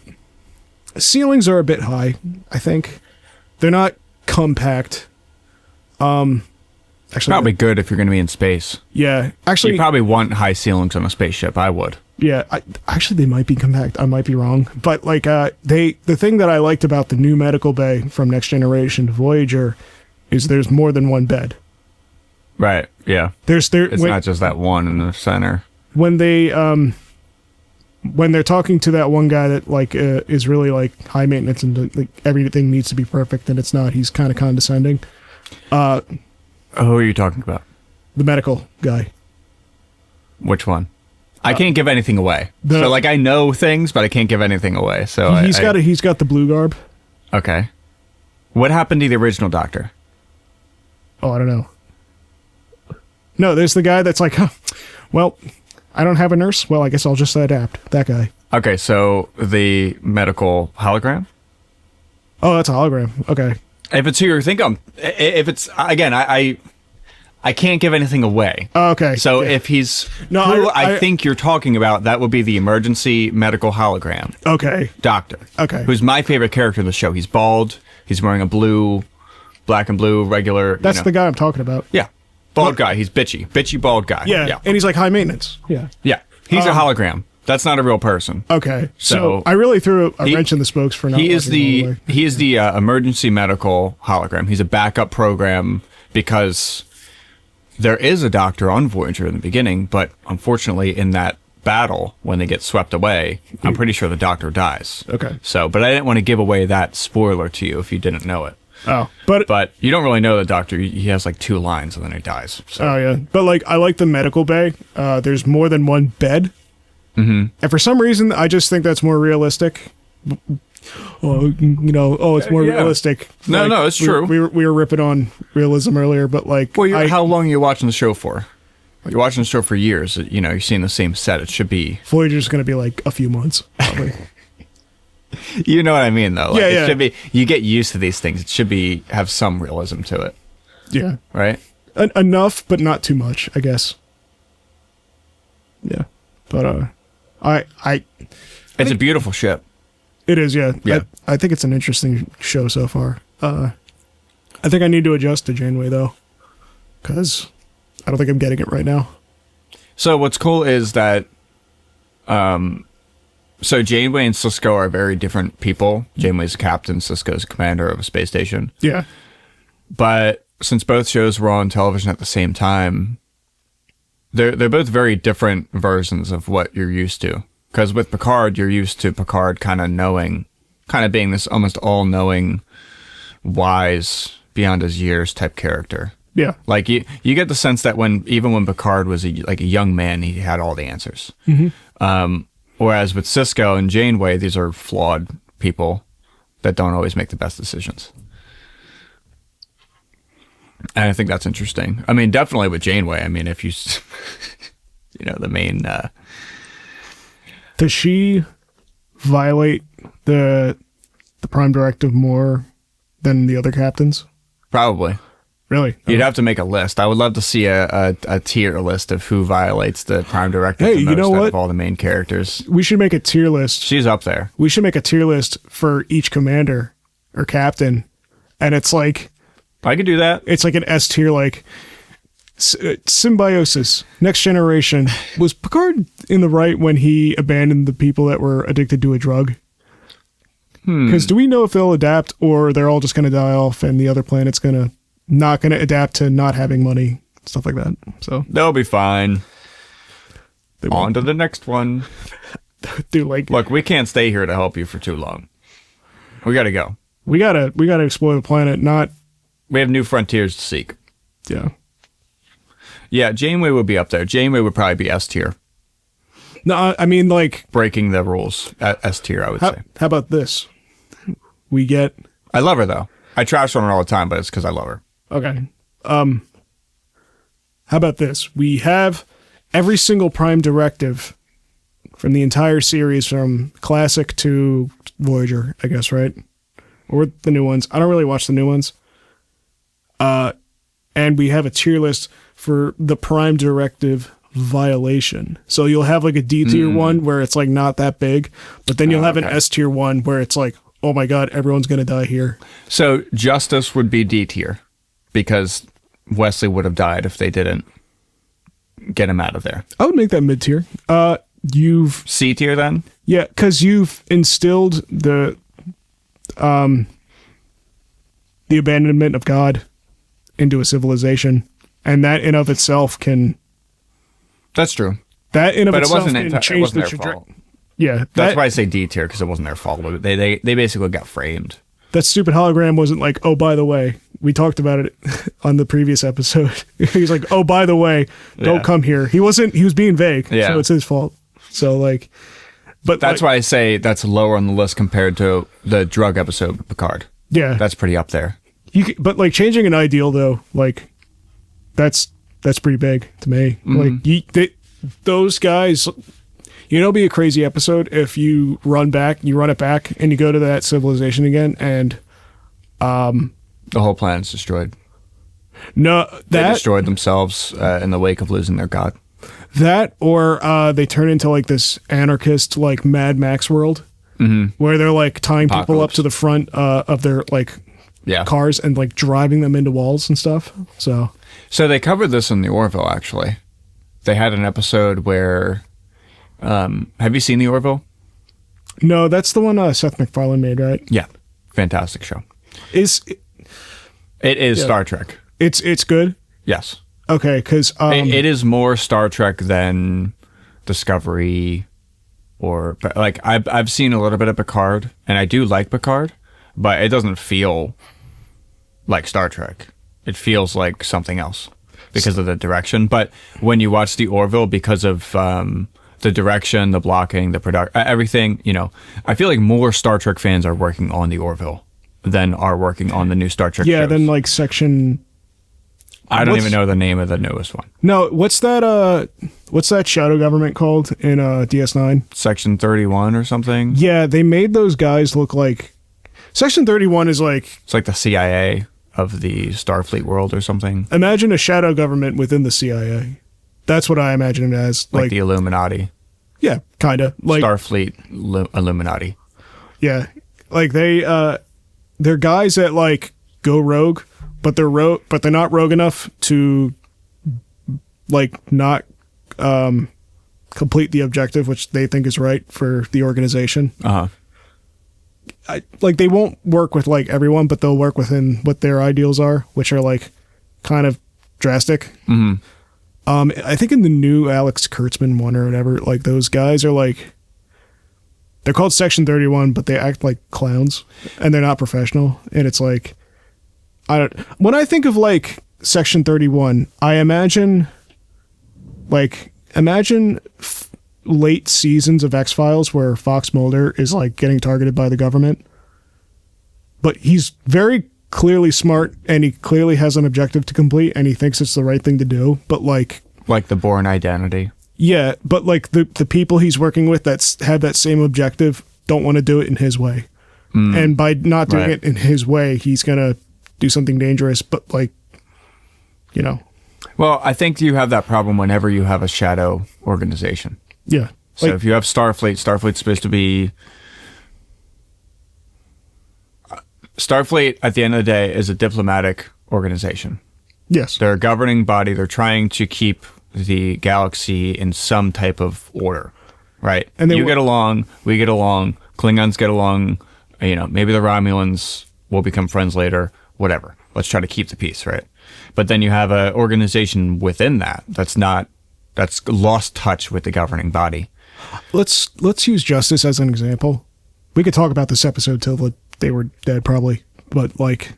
Ceilings are a bit high, I think. They're not compact. Actually, Probably good if you're going to be in space. yeah. Actually, You probably want high ceilings on a spaceship. I would. yeah. Actually, they might be compact. I might be wrong, but like, the thing that I liked about the new medical bay from Next Generation to Voyager is there's more than one bed. Right. Yeah. It's It's not just that one in the center. when they're talking to that one guy that like is really like high maintenance and like everything needs to be perfect, and it's not. He's kind of condescending. Who are you talking about? The medical guy. Which one? I can't give anything away. the- So like I know things, but I can't give anything away. So He's got the blue garb. Okay. What happened to the original Doctor? Oh, I don't know. No, there's the guy that's like, huh, well, I don't have a nurse. Well, I guess I'll just adapt. That guy. Okay, so the medical hologram? Oh, that's a hologram. Okay. If it's who you're thinking, if it's again, I can't give anything away. Oh, okay. So yeah. if he's No, who I- I think you're talking about, that would be the emergency medical hologram Okay. doctor. Okay. Who's my favorite character in the show. He's bald. He's wearing a black and blue regular. That's the guy I'm talking about. Yeah, bald guy. He's bitchy bald guy. Yeah. yeah. And he's like high maintenance. Yeah. Yeah. He's a hologram. That's not a real person. Okay, so So- I really threw a wrench in the spokes for not. He is watching it all the way. he is the emergency medical hologram. He's a backup program because there is a doctor on Voyager in the beginning, but unfortunately, in that battle when they get swept away, I'm pretty sure the doctor dies. Okay. So, but I didn't want to give away that spoiler to you if you didn't know it. Oh, but But you don't really know the doctor. He has like 2 lines and then he dies. So. oh yeah, but like I like the medical bay. There's more than one bed, and for some reason I just think that's more realistic. Oh, it's more Yeah. realistic. No, no, it's true. We were ripping on realism earlier, but like, Well, how long are you watching the show for? You're watching the show for years. You're seeing the same set. It should be. Voyager's going to be like a few months, probably. You know what I mean, though. Like, Yeah, It yeah. should be. You get used to these things. It should be have some realism to it, Yeah, right? enough, but not too much, I guess. Yeah, but It's a beautiful ship. it is. Yeah, Yeah. I think it's an interesting show so far. I think I need to adjust to Janeway though, because I don't think I'm getting it right now. So what's cool is that, so Janeway and Sisko are very different people. Janeway's a captain, Sisko's a commander of a space station. Yeah, But since both shows were on television at the same time, they're both very different versions of what you're used to. Because with Picard, you're used to Picard kind of being this almost all-knowing, wise, beyond his years type character. yeah, Like you get the sense that even when Picard was a young man, he had all the answers. Whereas with Sisko and Janeway, these are flawed people that don't always make the best decisions. And I think that's interesting. I mean, definitely with Janeway. I mean, if you, the main. Does she violate the Prime Directive more than the other captains? Probably. Really? You'd have to make a list. I would love to see a tier list of who violates the Prime Directive Hey, the you most know out what? of all the main characters. We should make a tier list. She's up there. We should make a tier list for each commander or captain, and it's like I could do that. an S tier, like symbiosis, next generation. Was Picard in the right when he abandoned the people that were addicted to a drug? Because do we know if they'll adapt or they're all just going to die off and the other planet's not going to adapt to not having money, stuff like that? So They'll be fine. they On won't to the next one. do like Look, we can't stay here to help you for too long. We got to go. we gotta explore the planet. Not We have new frontiers to seek. yeah. Yeah, Janeway would be up there. Janeway would probably be S tier. No, I mean like Breaking the rules. S tier, I would say. how about this? We get I love her, though. I trash on her all the time, but it's because I love her. okay. How about this? We have every single Prime Directive from the entire series, from Classic to Voyager, I guess, right? Or the new ones. I don't really watch the new ones. And we have a tier list for the Prime Directive violation. So you'll have like a D tier one where it's like not that big, but then you'll have an okay. S tier one where it's like, oh my God, everyone's going to die here. So Justice would be D tier because Wesley would have died if they didn't get him out of there. I would make that mid tier. You've C tier then? Yeah, because you've instilled the abandonment of God into a civilization, and that in of itself can That's true. that in of But it itself wasn't can it change wasn't the their trajectory. fault. Yeah, That's why I say D tier because it wasn't their fault. They basically got framed. that stupid hologram wasn't like, oh, by the way, we talked about it on the previous episode. He's like, oh, by the way, don't Yeah. come here. He was being vague, Yeah. so it's his fault. So like, but That's like, why I say that's lower on the list compared to the drug episode with Picard. yeah, That's pretty up there. but like changing an ideal though, like that's pretty big to me. Like those guys, it'd be a crazy episode if you run it back, and you go to that civilization again, and The whole planet's destroyed. no, They that destroyed themselves in the wake of losing their god. or they turn into like this anarchist like Mad Max world, where they're like tying people up Apocalypse. to the front of their like Yeah. cars and like driving them into walls and stuff. So So they covered this in the Orville, actually. They had an episode where Have you seen The Orville? No, that's the one Seth MacFarlane made, right? Yeah. Fantastic show. It is Star Trek. It's good? Yes. Okay, because... it is more Star Trek than Discovery or... Like, I've seen a little bit of Picard, and I do like Picard, but it doesn't feel like Star Trek. It feels like something else because of the direction. But when you watch The Orville, because of the direction, the blocking, the production, everything, I feel like more Star Trek fans are working on The Orville than are working on the new Star Trek shows. Then like section... I don't even know the name of the newest one. No, what's that shadow government called in DS9? Section 31 or something? Yeah, they made those guys look like... Section 31 is like... It's like the CIA of the Starfleet world or something. Imagine a shadow government within the CIA. That's what I imagine it as. Like the Illuminati. Yeah, kind of. Like Starfleet Illuminati. Yeah. Like they're guys that like go rogue, but they're not rogue enough to like not complete the objective which they think is right for the organization. Uh-huh. Like they won't work with like everyone, but they'll work within what their ideals are, which are like kind of drastic. Mm-hmm. I think in the new Alex Kurtzman one or whatever, like those guys are like, they're called Section 31, but they act like clowns and they're not professional. And it's like, when I think of like Section 31, I imagine late seasons of X-Files where Fox Mulder is like getting targeted by the government, but he's very clearly smart and he clearly has an objective to complete and he thinks it's the right thing to do, but like the Bourne Identity. Yeah, but like the people he's working with that have that same objective don't want to do it in his way. And by not doing it in his way, he's going to do something dangerous, but like, Well, I think you have that problem whenever you have a shadow organization. Yeah. So if you have Starfleet's supposed to be... Starfleet, at the end of the day, is a diplomatic organization. Yes. They're a governing body. They're trying to keep the galaxy in some type of order, right? And you get along, we get along, Klingons get along, maybe the Romulans will become friends later, whatever. Let's try to keep the peace, right? But then you have an organization within that's lost touch with the governing body. Let's use Justice as an example. We could talk about this episode till they were dead probably, but like,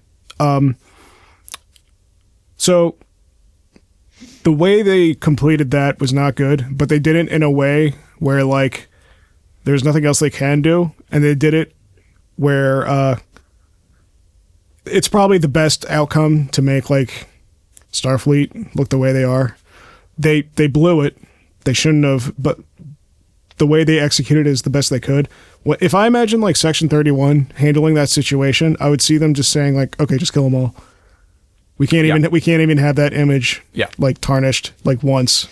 so the way they completed that was not good, but they did it in a way where like there's nothing else they can do, and they did it where it's probably the best outcome to make like Starfleet look the way they are. They blew it. They shouldn't have, but the way they executed it is the best they could. If I imagine like Section 31 handling that situation, I would see them just saying like, okay, just kill them all. We can't even have that image like tarnished like once.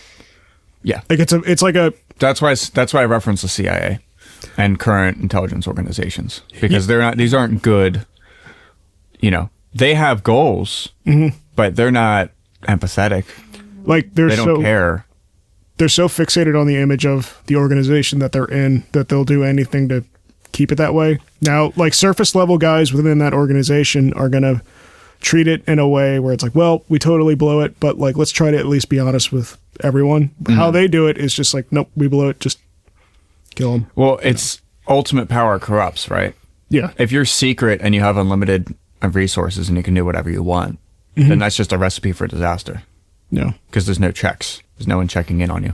Yeah. Like it's like a... That's why I reference the CIA and current intelligence organizations, because these aren't good, they have goals, but they're not empathetic. Like they don't care. They're so fixated on the image of the organization that they're in that they'll do anything to keep it that way. Now, like surface level guys within that organization are going to treat it in a way where it's like, well, we totally blow it, but like, let's try to at least be honest with everyone. How they do it is just like, nope, we blow it, just kill them. Well, it's ultimate power corrupts, right? Yeah. If you're secret and you have unlimited resources and you can do whatever you want, then that's just a recipe for disaster. No. Because there's no checks. There's no one checking in on you.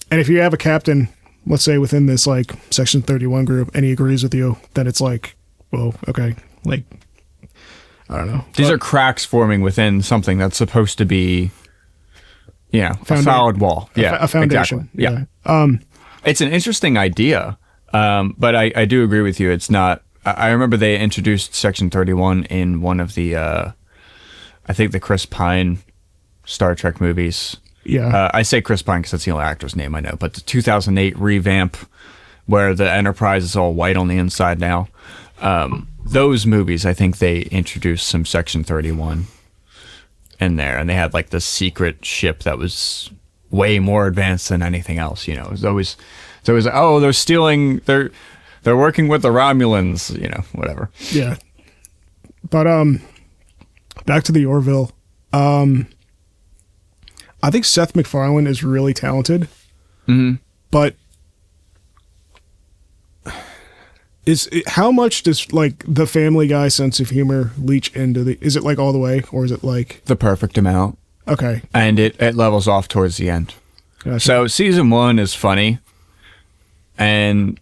And if you have a captain, let's say within this like Section 31 group, and he agrees with you, then it's like, well, okay, like, I don't know. These are cracks forming within something that's supposed to be, a solid wall. Yeah, a foundation. Exactly. Yeah. It's an interesting idea, but I do agree with you. It's not. I remember they introduced Section 31 in one of the, I think the Chris Pine Star Trek movies. Yeah. I say Chris Pine because that's the only actor's name I know, but the 2008 revamp where the Enterprise is all white on the inside now. Those movies, I think they introduced some Section 31 in there, and they had like this secret ship that was way more advanced than anything else. It was always So it was like, oh, they're stealing, they're working with the Romulans, you know, whatever. Yeah. But back to the Orville. I think Seth MacFarlane is really talented. But how much does like the Family Guy sense of humor leach into the? Is it like all the way, or is it like the perfect amount? Okay, and it levels off towards the end. Gotcha. So season 1 is funny, and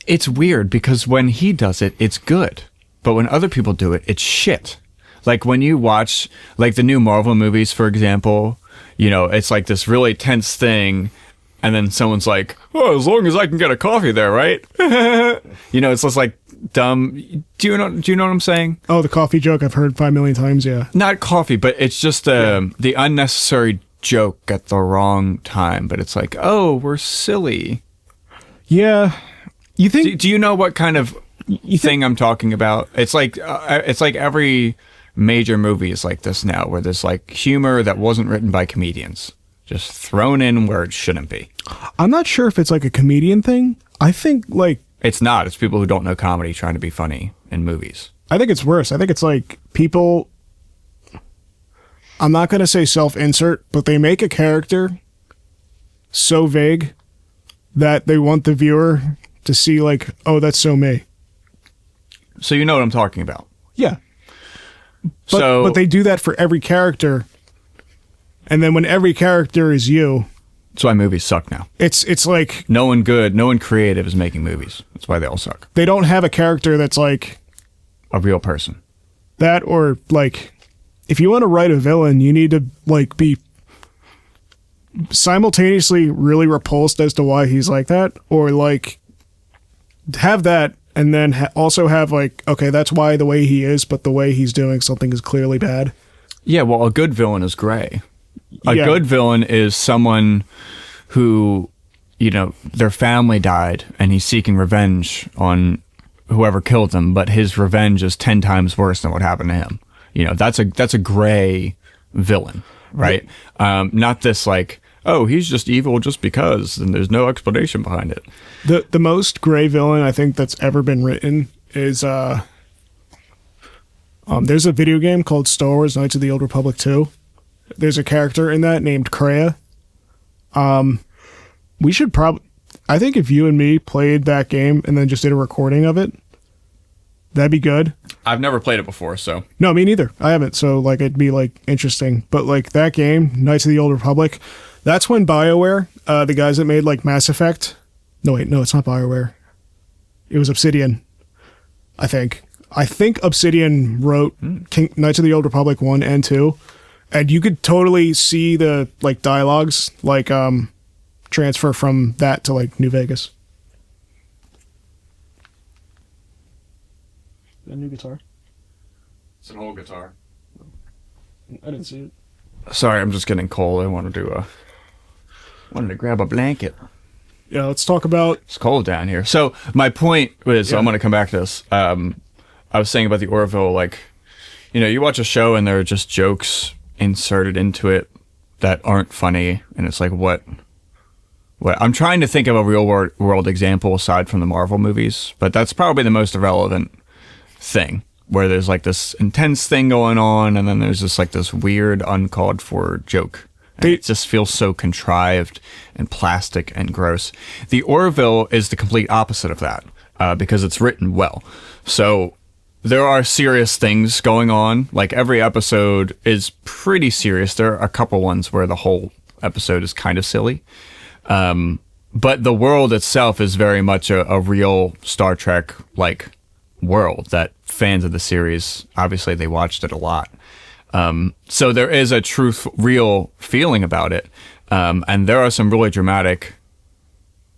it's weird because when he does it, it's good, but when other people do it, it's shit. Like when you watch like the new Marvel movies, for example, you know, it's like this really tense thing. And then someone's like, "Oh, as long as I can get a coffee there, right?" You know, it's just like dumb. Do you know what I'm saying? Oh, the coffee joke I've heard 5 million times. Yeah, not coffee, but it's just the unnecessary joke at the wrong time. But it's like, oh, we're silly. Yeah, you think? Do you know what kind of thing I'm talking about? It's like every major movie is like this now, where there's like humor that wasn't written by comedians. Just thrown in where it shouldn't be. I'm not sure if it's like a comedian thing. I think like... It's not. It's people who don't know comedy trying to be funny in movies. I think it's worse. I think it's like people... I'm not going to say self-insert, but they make a character so vague that they want the viewer to see like, oh, that's so me. So you know what I'm talking about. Yeah. But they do that for every character... And then when every character is you... That's why movies suck now. It's like... No one creative is making movies. That's why they all suck. They don't have a character that's like... A real person. That or like... If you want to write a villain, you need to like be... simultaneously really repulsed as to why he's like that. Or like... Have that and then also have like... Okay, that's why the way he is, but the way he's doing something is clearly bad. Yeah, well, a good villain is gray. A good villain is someone who, you know, their family died and he's seeking revenge on whoever killed them, but his revenge is 10 times worse than what happened to him. You know, that's a gray villain, right? Not this like, oh, he's just evil just because, and there's no explanation behind it. The most gray villain I think that's ever been written is there's a video game called Star Wars Knights of the Old Republic 2. There's a character in that named Kreia. We should I think if you and me played that game and then just did a recording of it, that'd be good. I've never played it before, so. No, me neither. I haven't, so like it'd be like interesting. But like that game, Knights of the Old Republic, that's when BioWare, the guys that made like Mass Effect. No, it's not BioWare. It was Obsidian, I think. I think Obsidian wrote Knights of the Old Republic 1 and 2. And you could totally see the like dialogues like transfer from that to like New Vegas. A new guitar? It's an old guitar. I didn't see it. Sorry, I'm just getting cold. I wanted to grab a blanket. Yeah, let's talk about... It's cold down here. So my point was, I'm going to come back to this. I was saying about the Orville, like, you know, you watch a show and there are just jokes inserted into it that aren't funny, and it's like, what I'm trying to think of a real world example aside from the Marvel movies, but that's probably the most irrelevant thing, where there's like this intense thing going on and then there's just like this weird uncalled for joke, and it just feels so contrived and plastic and gross. The Orville is the complete opposite of that, because it's written well. So there are serious things going on. Like every episode is pretty serious. There are a couple ones where the whole episode is kind of silly. But the world itself is very much a real Star Trek like world that fans of the series, obviously they watched it a lot. So there is a real feeling about it. And there are some really dramatic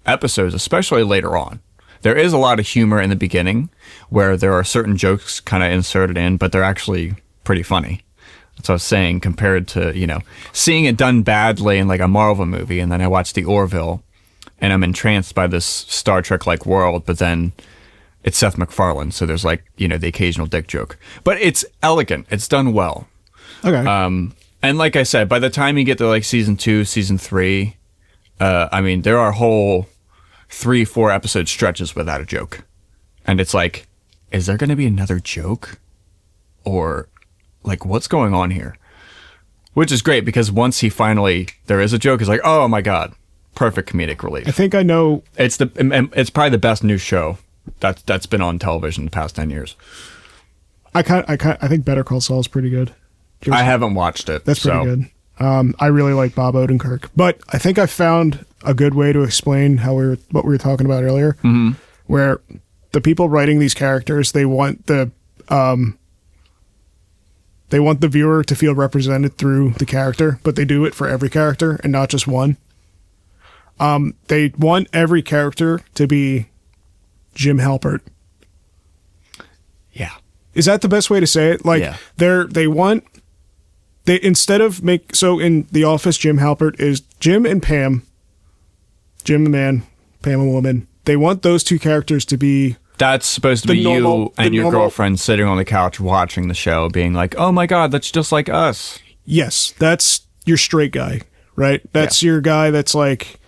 episodes, especially later on. There is a lot of humor in the beginning where there are certain jokes kind of inserted in, but they're actually pretty funny. That's what I was saying, compared to, you know, seeing it done badly in like a Marvel movie, and then I watch the Orville and I'm entranced by this Star Trek-like world, but then it's Seth MacFarlane, so there's like, you know, the occasional dick joke. But it's elegant. It's done well. Okay. And like I said, by the time you get to like season 2, season 3, I mean, there are whole 3-4 episode stretches without a joke. And it's like, is there going to be another joke? Or, like, what's going on here? Which is great, because once there is a joke, it's like, oh my God, perfect comedic relief. I think I know. It's probably the best new show that's been on television the past 10 years. I think Better Call Saul is pretty good. I haven't watched it. That's pretty good. I really like Bob Odenkirk, but I think I found a good way to explain what we were talking about earlier, where the people writing these characters, they want the viewer to feel represented through the character, but they do it for every character and not just one. They want every character to be Jim Halpert. Yeah. Is that the best way to say it? Like, so in The Office, Jim Halpert is Jim and Pam. Jim a man, Pam a woman. They want those two characters to be... That's supposed to be you and your girlfriend sitting on the couch watching the show, being like, oh my God, that's just like us. Yes, that's your straight guy, right? That's your guy that's like...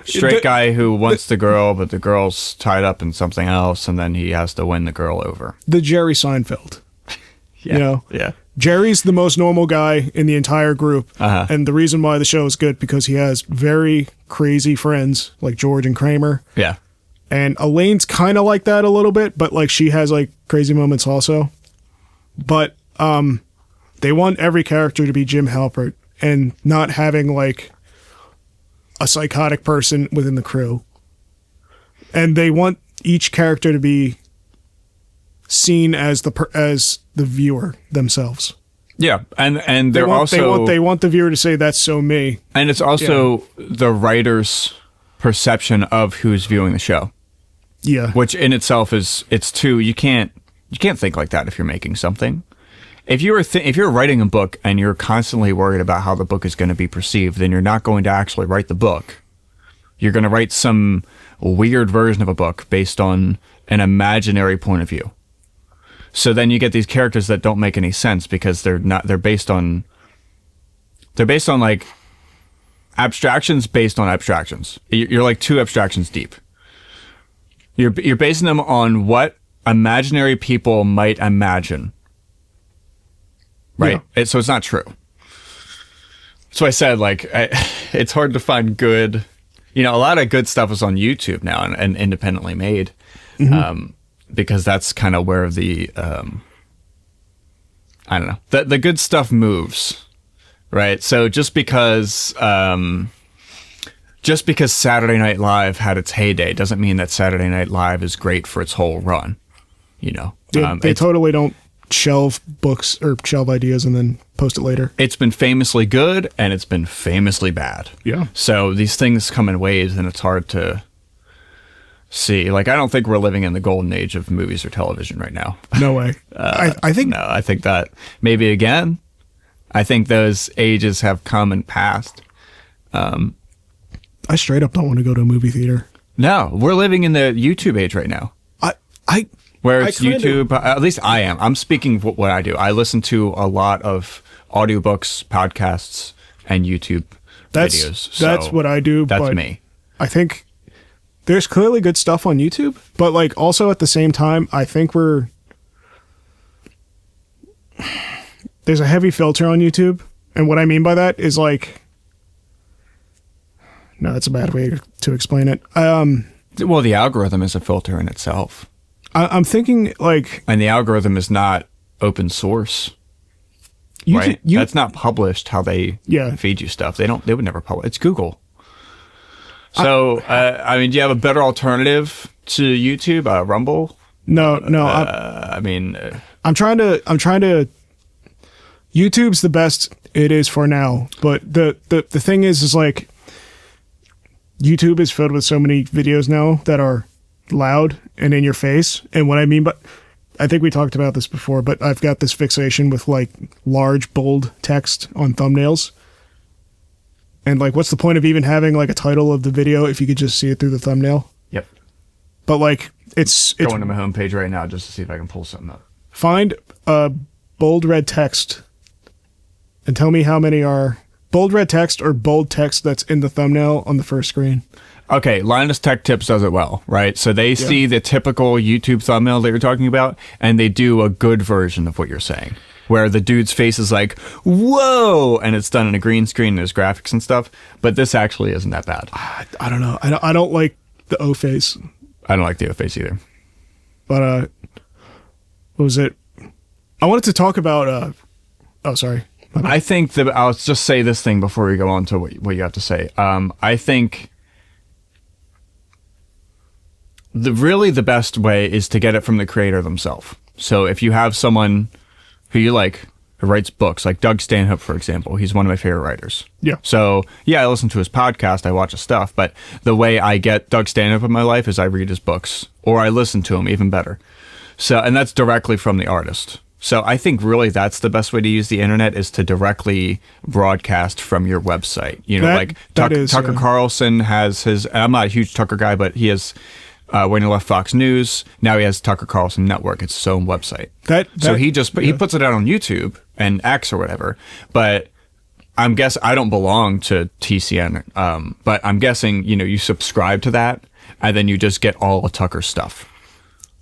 Straight guy who wants the girl, but the girl's tied up in something else, and then he has to win the girl over. The Jerry Seinfeld. Yeah. You know? Yeah. Jerry's the most normal guy in the entire group, and the reason why the show is good, because he has very crazy friends, like George and Kramer. Yeah. And Elaine's kind of like that a little bit, but like she has like crazy moments also. But they want every character to be Jim Halpert and not having like a psychotic person within the crew. And they want each character to be seen as the viewer themselves. Yeah, and they want the viewer to say, that's so me. And it's also the writer's perception of who's viewing the show. Yeah. Which in itself you can't think like that if you're making something. If you're writing a book and you're constantly worried about how the book is going to be perceived, then you're not going to actually write the book. You're going to write some weird version of a book based on an imaginary point of view. So then you get these characters that don't make any sense because they're based on like abstractions based on abstractions. You're like 2 abstractions deep. You're basing them on what imaginary people might imagine. Right? Yeah. So it's not true. So I said, like, it's hard to find good, a lot of good stuff is on YouTube now and independently made. Because that's kind of where the, I don't know, the good stuff moves, right? So just because Saturday Night Live had its heyday doesn't mean that Saturday Night Live is great for its whole run, They totally don't shelve books or shelve ideas and then post it later. It's been famously good and it's been famously bad. Yeah. So these things come in waves and it's hard to see. Like, I don't think we're living in the golden age of movies or television right now. No way. I think... No, I think that maybe again, I think those ages have come and passed. I straight up don't want to go to a movie theater. No, we're living in the YouTube age right now. Where it's YouTube, at least I am. I'm speaking what I do. I listen to a lot of audiobooks, podcasts, and YouTube videos. That's what I do. That's me. I think there's clearly good stuff on YouTube, but like also at the same time, I think there's a heavy filter on YouTube. And what I mean by that is like, no, that's a bad way to explain it. Well, the algorithm is a filter in itself. I'm thinking like... And the algorithm is not open source. Right? That's not published how they feed you stuff. They would never publish. It's Google. So, I mean, do you have a better alternative to YouTube? Rumble? No. I'm trying to... YouTube's the best it is for now. But the thing is like... YouTube is filled with so many videos now that are loud and in your face. And what I mean, but I think we talked about this before, but I've got this fixation with like large, bold text on thumbnails. And like, what's the point of even having like a title of the video if you could just see it through the thumbnail? Yep. But like, it's going to my homepage right now just to see if I can pull something up. Find a bold red text and tell me how many are bold red text or bold text that's in the thumbnail on the first screen. Okay, Linus Tech Tips does it well, right? So they see the typical YouTube thumbnail that you're talking about, and they do a good version of what you're saying, where the dude's face is like, whoa, and it's done in a green screen, and there's graphics and stuff, but this actually isn't that bad. I don't know. I don't like the O face. I don't like the O face either. But, what was it? I wanted to talk about, oh, sorry. I think that, I'll just say this thing before we go on to what you have to say. I think the best way is to get it from the creator themselves. So if you have someone who you like, who writes books, like Doug Stanhope, for example, he's one of my favorite writers. Yeah. So yeah, I listen to his podcast, I watch his stuff, but the way I get Doug Stanhope in my life is I read his books, or I listen to him, even better. So, and that's directly from the artist. So I think really that's the best way to use the internet, is to directly broadcast from your website. You know, Tucker Carlson has his, I'm not a huge Tucker guy, but he has, when he left Fox News, now he has Tucker Carlson Network. It's his own website. So he puts it out on YouTube and X or whatever. But I don't belong to TCN. But I'm guessing, you subscribe to that and then you just get all of Tucker's stuff.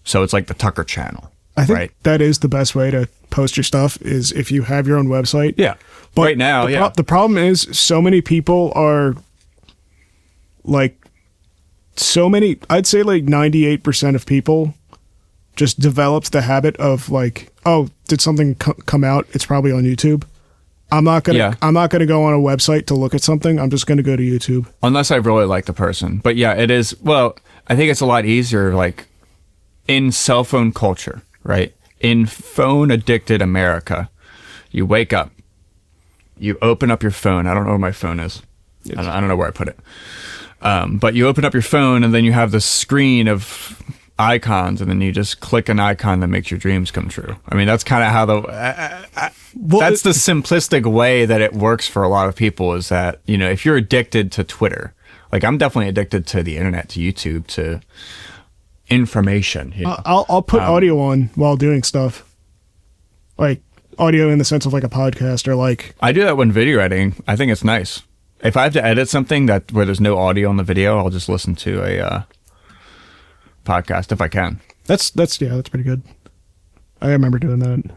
So it's like the Tucker channel. I think that is the best way to post your stuff, is if you have your own website. Yeah. But right now, the problem is so many people are like, I'd say like 98% of people just developed the habit of like, oh, did something come out? It's probably on YouTube. I'm not gonna go on a website to look at something. I'm just gonna go to YouTube. Unless I really like the person. But yeah, it is. Well, I think it's a lot easier, like in cell phone culture, right? In phone addicted America, you wake up, you open up your phone. I don't know where my phone is. I don't know where I put it. But you open up your phone and then you have the screen of icons, and then you just click an icon that makes your dreams come true. I mean, that's kind of how that's the simplistic way that it works for a lot of people, is that, if you're addicted to Twitter, like I'm definitely addicted to the internet, to YouTube, to information. I'll put audio on while doing stuff, like audio in the sense of like a podcast, or like I do that when video editing. I think it's nice. If I have to edit something where there's no audio on the video, I'll just listen to a podcast if I can. That's pretty good. I remember doing that.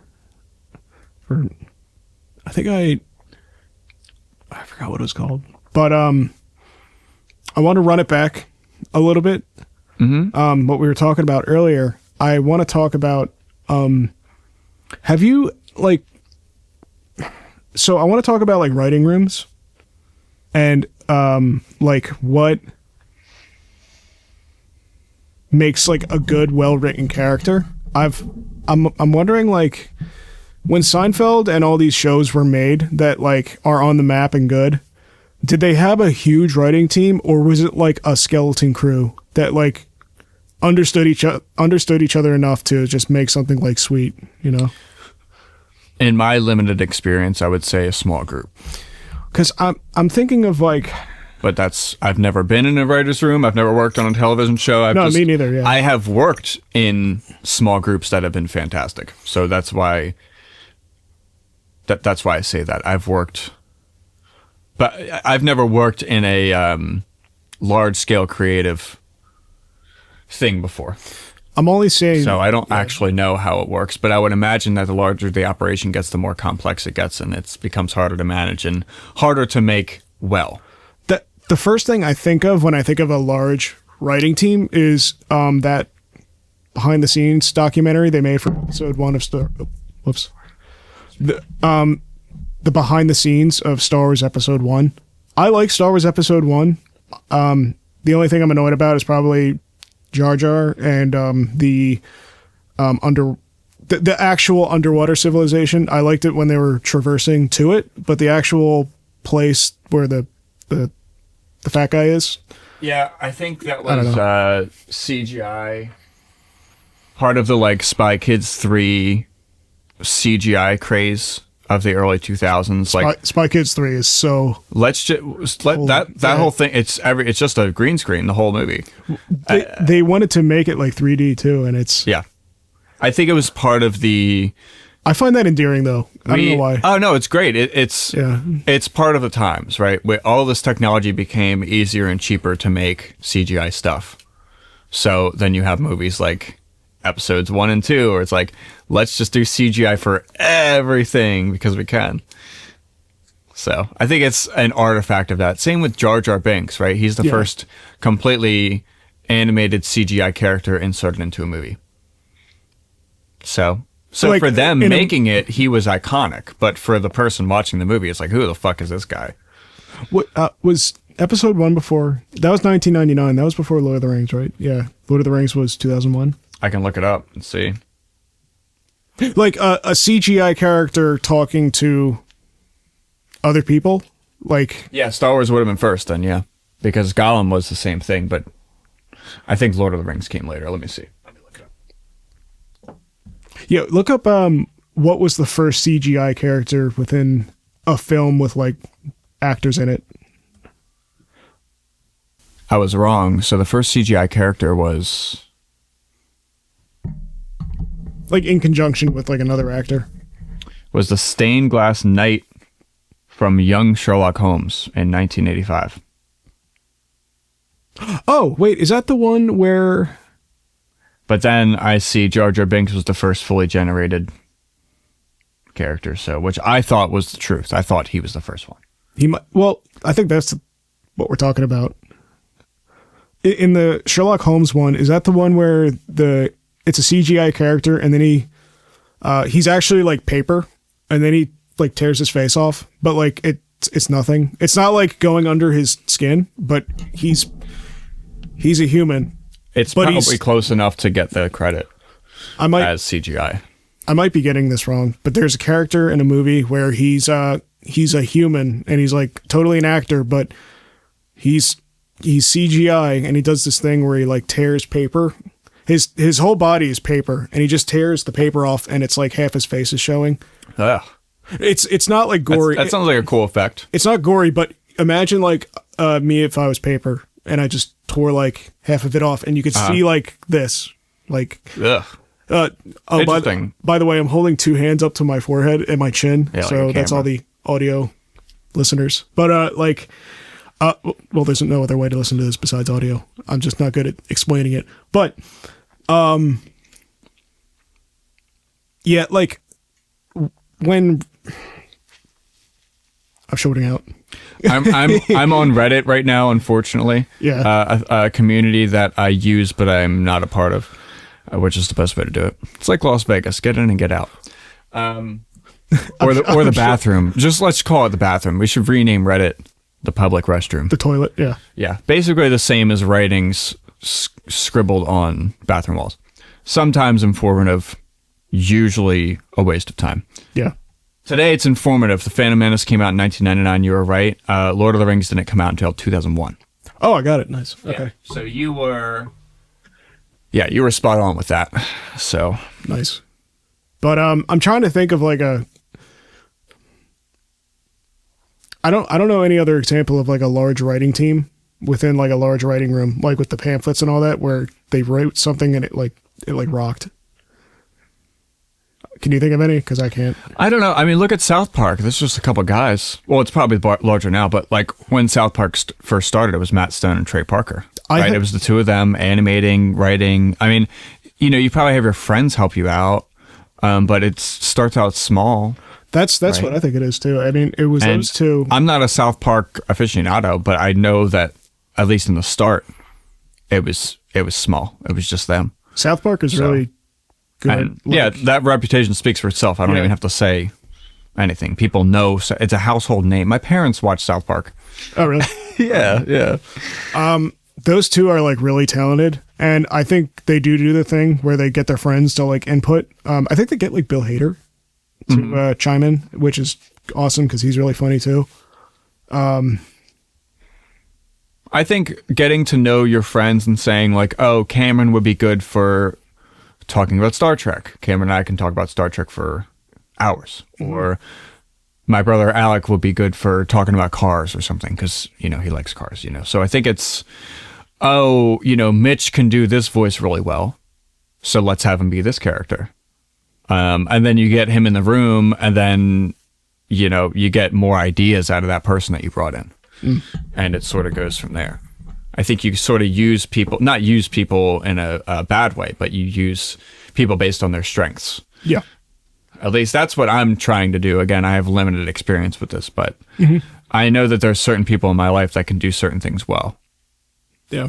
I forgot what it was called, but I want to run it back a little bit. Mm-hmm. What we were talking about earlier. I want to talk about. Have you like? So I want to talk about like writing rooms. And like what makes like a good, well-written character. I'm wondering, like, when Seinfeld and all these shows were made that like are on the map and good, did they have a huge writing team, or was it like a skeleton crew that like understood each other enough to just make something like sweet, In my limited experience, I would say a small group. Because I'm thinking of like... But I've never been in a writer's room. I've never worked on a television show. Me neither, yeah. I have worked in small groups that have been fantastic. So that's why... That's why I say that. I've worked... But I've never worked in a large-scale creative thing before. I'm only saying... So I don't actually know how it works, but I would imagine that the larger the operation gets, the more complex it gets, and it becomes harder to manage and harder to make well. The first thing I think of when I think of a large writing team is that behind-the-scenes documentary they made for episode 1 of the behind-the-scenes of Star Wars Episode 1. I like Star Wars Episode 1. The only thing I'm annoyed about is probably Jar Jar and the actual underwater civilization. I liked it when they were traversing to it, but the actual place where the fat guy is. Yeah, I think that was CGI. Part of the like Spy Kids 3 CGI craze of the early 2000s. Like Spy Kids 3 is so... Let's just let that whole thing, it's just a green screen, the whole movie. They wanted to make it like 3D too, and it's... Yeah. I think it was part of the I find that endearing, though. I don't know why. Oh no, it's great. It's Yeah. it's part of the times, right? Where all this technology became easier and cheaper to make CGI stuff. So then you have movies like episodes 1 and 2, where it's like, let's just do CGI for everything because we can. So I think it's an artifact of that. Same with Jar Jar Binks, right? He's the first completely animated CGI character inserted into a movie. So like, for them making it, he was iconic. But for the person watching the movie, it's like, who the fuck is this guy? What was episode 1 before? That was 1999. That was before Lord of the Rings, right? Yeah. Lord of the Rings was 2001. I can look it up and see. Like a CGI character talking to other people? Like, yeah, Star Wars would have been first then, yeah. Because Gollum was the same thing, but I think Lord of the Rings came later. Let me see. Let me look it up. Yeah, look up what was the first CGI character within a film with like actors in it. I was wrong. So the first CGI character was like in conjunction with like another actor. Was the stained glass knight from Young Sherlock Holmes in 1985. Oh, wait, is that the one where... But then I see Jar Jar Binks was the first fully generated character, so which I thought was the truth. I thought he was the first one. He might, well, I think that's what we're talking about. In the Sherlock Holmes one, is that the one where it's a CGI character and then he's actually like paper and then he like tears his face off, but like it's nothing. It's not like going under his skin, but he's a human. It's probably close enough to get the credit as CGI. I might be getting this wrong, but there's a character in a movie where he's a human and he's like totally an actor, but he's CGI and he does this thing where he like tears paper. His whole body is paper and he just tears the paper off and it's like half his face is showing. Ugh. It's not like gory. That sounds like a cool effect. It's not gory, but imagine like me if I was paper and I just tore like half of it off and you could see like this. Like ugh. By the way, I'm holding 2 hands up to my forehead and my chin, so like that's all the audio listeners. But well, there's no other way to listen to this besides audio. I'm just not good at explaining it. But yeah, like when I'm shorting out. I'm on Reddit right now, unfortunately. Yeah. A community that I use but I'm not a part of, which is the best way to do it. It's like Las Vegas, get in and get out. Or the bathroom. Just let's call it the bathroom. We should rename Reddit the public restroom. The toilet, yeah. Yeah, basically the same as writings scribbled on bathroom walls. Sometimes informative, usually a waste of time. Yeah. Today it's informative. The Phantom Menace came out in 1999. You were right. Lord of the Rings didn't come out until 2001. Oh, I got it. Nice. Okay. Yeah. So you were spot on with that. So nice. But I'm trying to think of like I don't know any other example of like a large writing team within like a large writing room, like with the pamphlets and all that, where they wrote something and it rocked. Can you think of any? Because I can't. I don't know. I mean, look at South Park. There's just a couple guys. Well, it's probably larger now, but like when South Park first started, it was Matt Stone and Trey Parker. Right? It was the two of them animating, writing. I mean, you probably have your friends help you out, but it starts out small. That's right? What I think it is too. I mean, it was those two. I'm not a South Park aficionado, but I know that at least in the start, it was small. It was just them. South Park is really good. And, yeah, that reputation speaks for itself. I don't even have to say anything. People know it's a household name. My parents watch South Park. Oh, really? Yeah. Those two are like really talented, and I think they do the thing where they get their friends to like input. I think they get like Bill Hader to chime in, which is awesome because he's really funny too. I think getting to know your friends and saying like, oh, Cameron would be good for talking about Star Trek. Cameron and I can talk about Star Trek for hours. Or my brother Alec would be good for talking about cars or something because, he likes cars, So I think it's, Mitch can do this voice really well, so let's have him be this character. And then you get him in the room, and then, you know, you get more ideas out of that person that you brought in. And it sort of goes from there. I think you sort of use people, not use people in a bad way, but you use people based on their strengths. Yeah. At least that's what I'm trying to do. Again, I have limited experience with this, but I know that there's certain people in my life that can do certain things well. Yeah.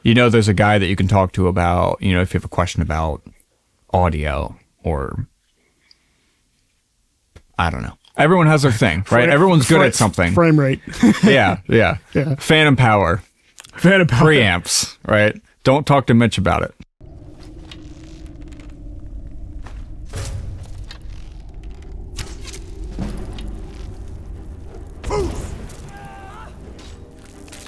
You know, there's a guy that you can talk to about, you know, if you have a question about audio or I don't know. Everyone has their thing, right? Everyone's good at something. Frame rate. Yeah. Yeah. Phantom power. Phantom power. Preamps, right? Don't talk to Mitch about it.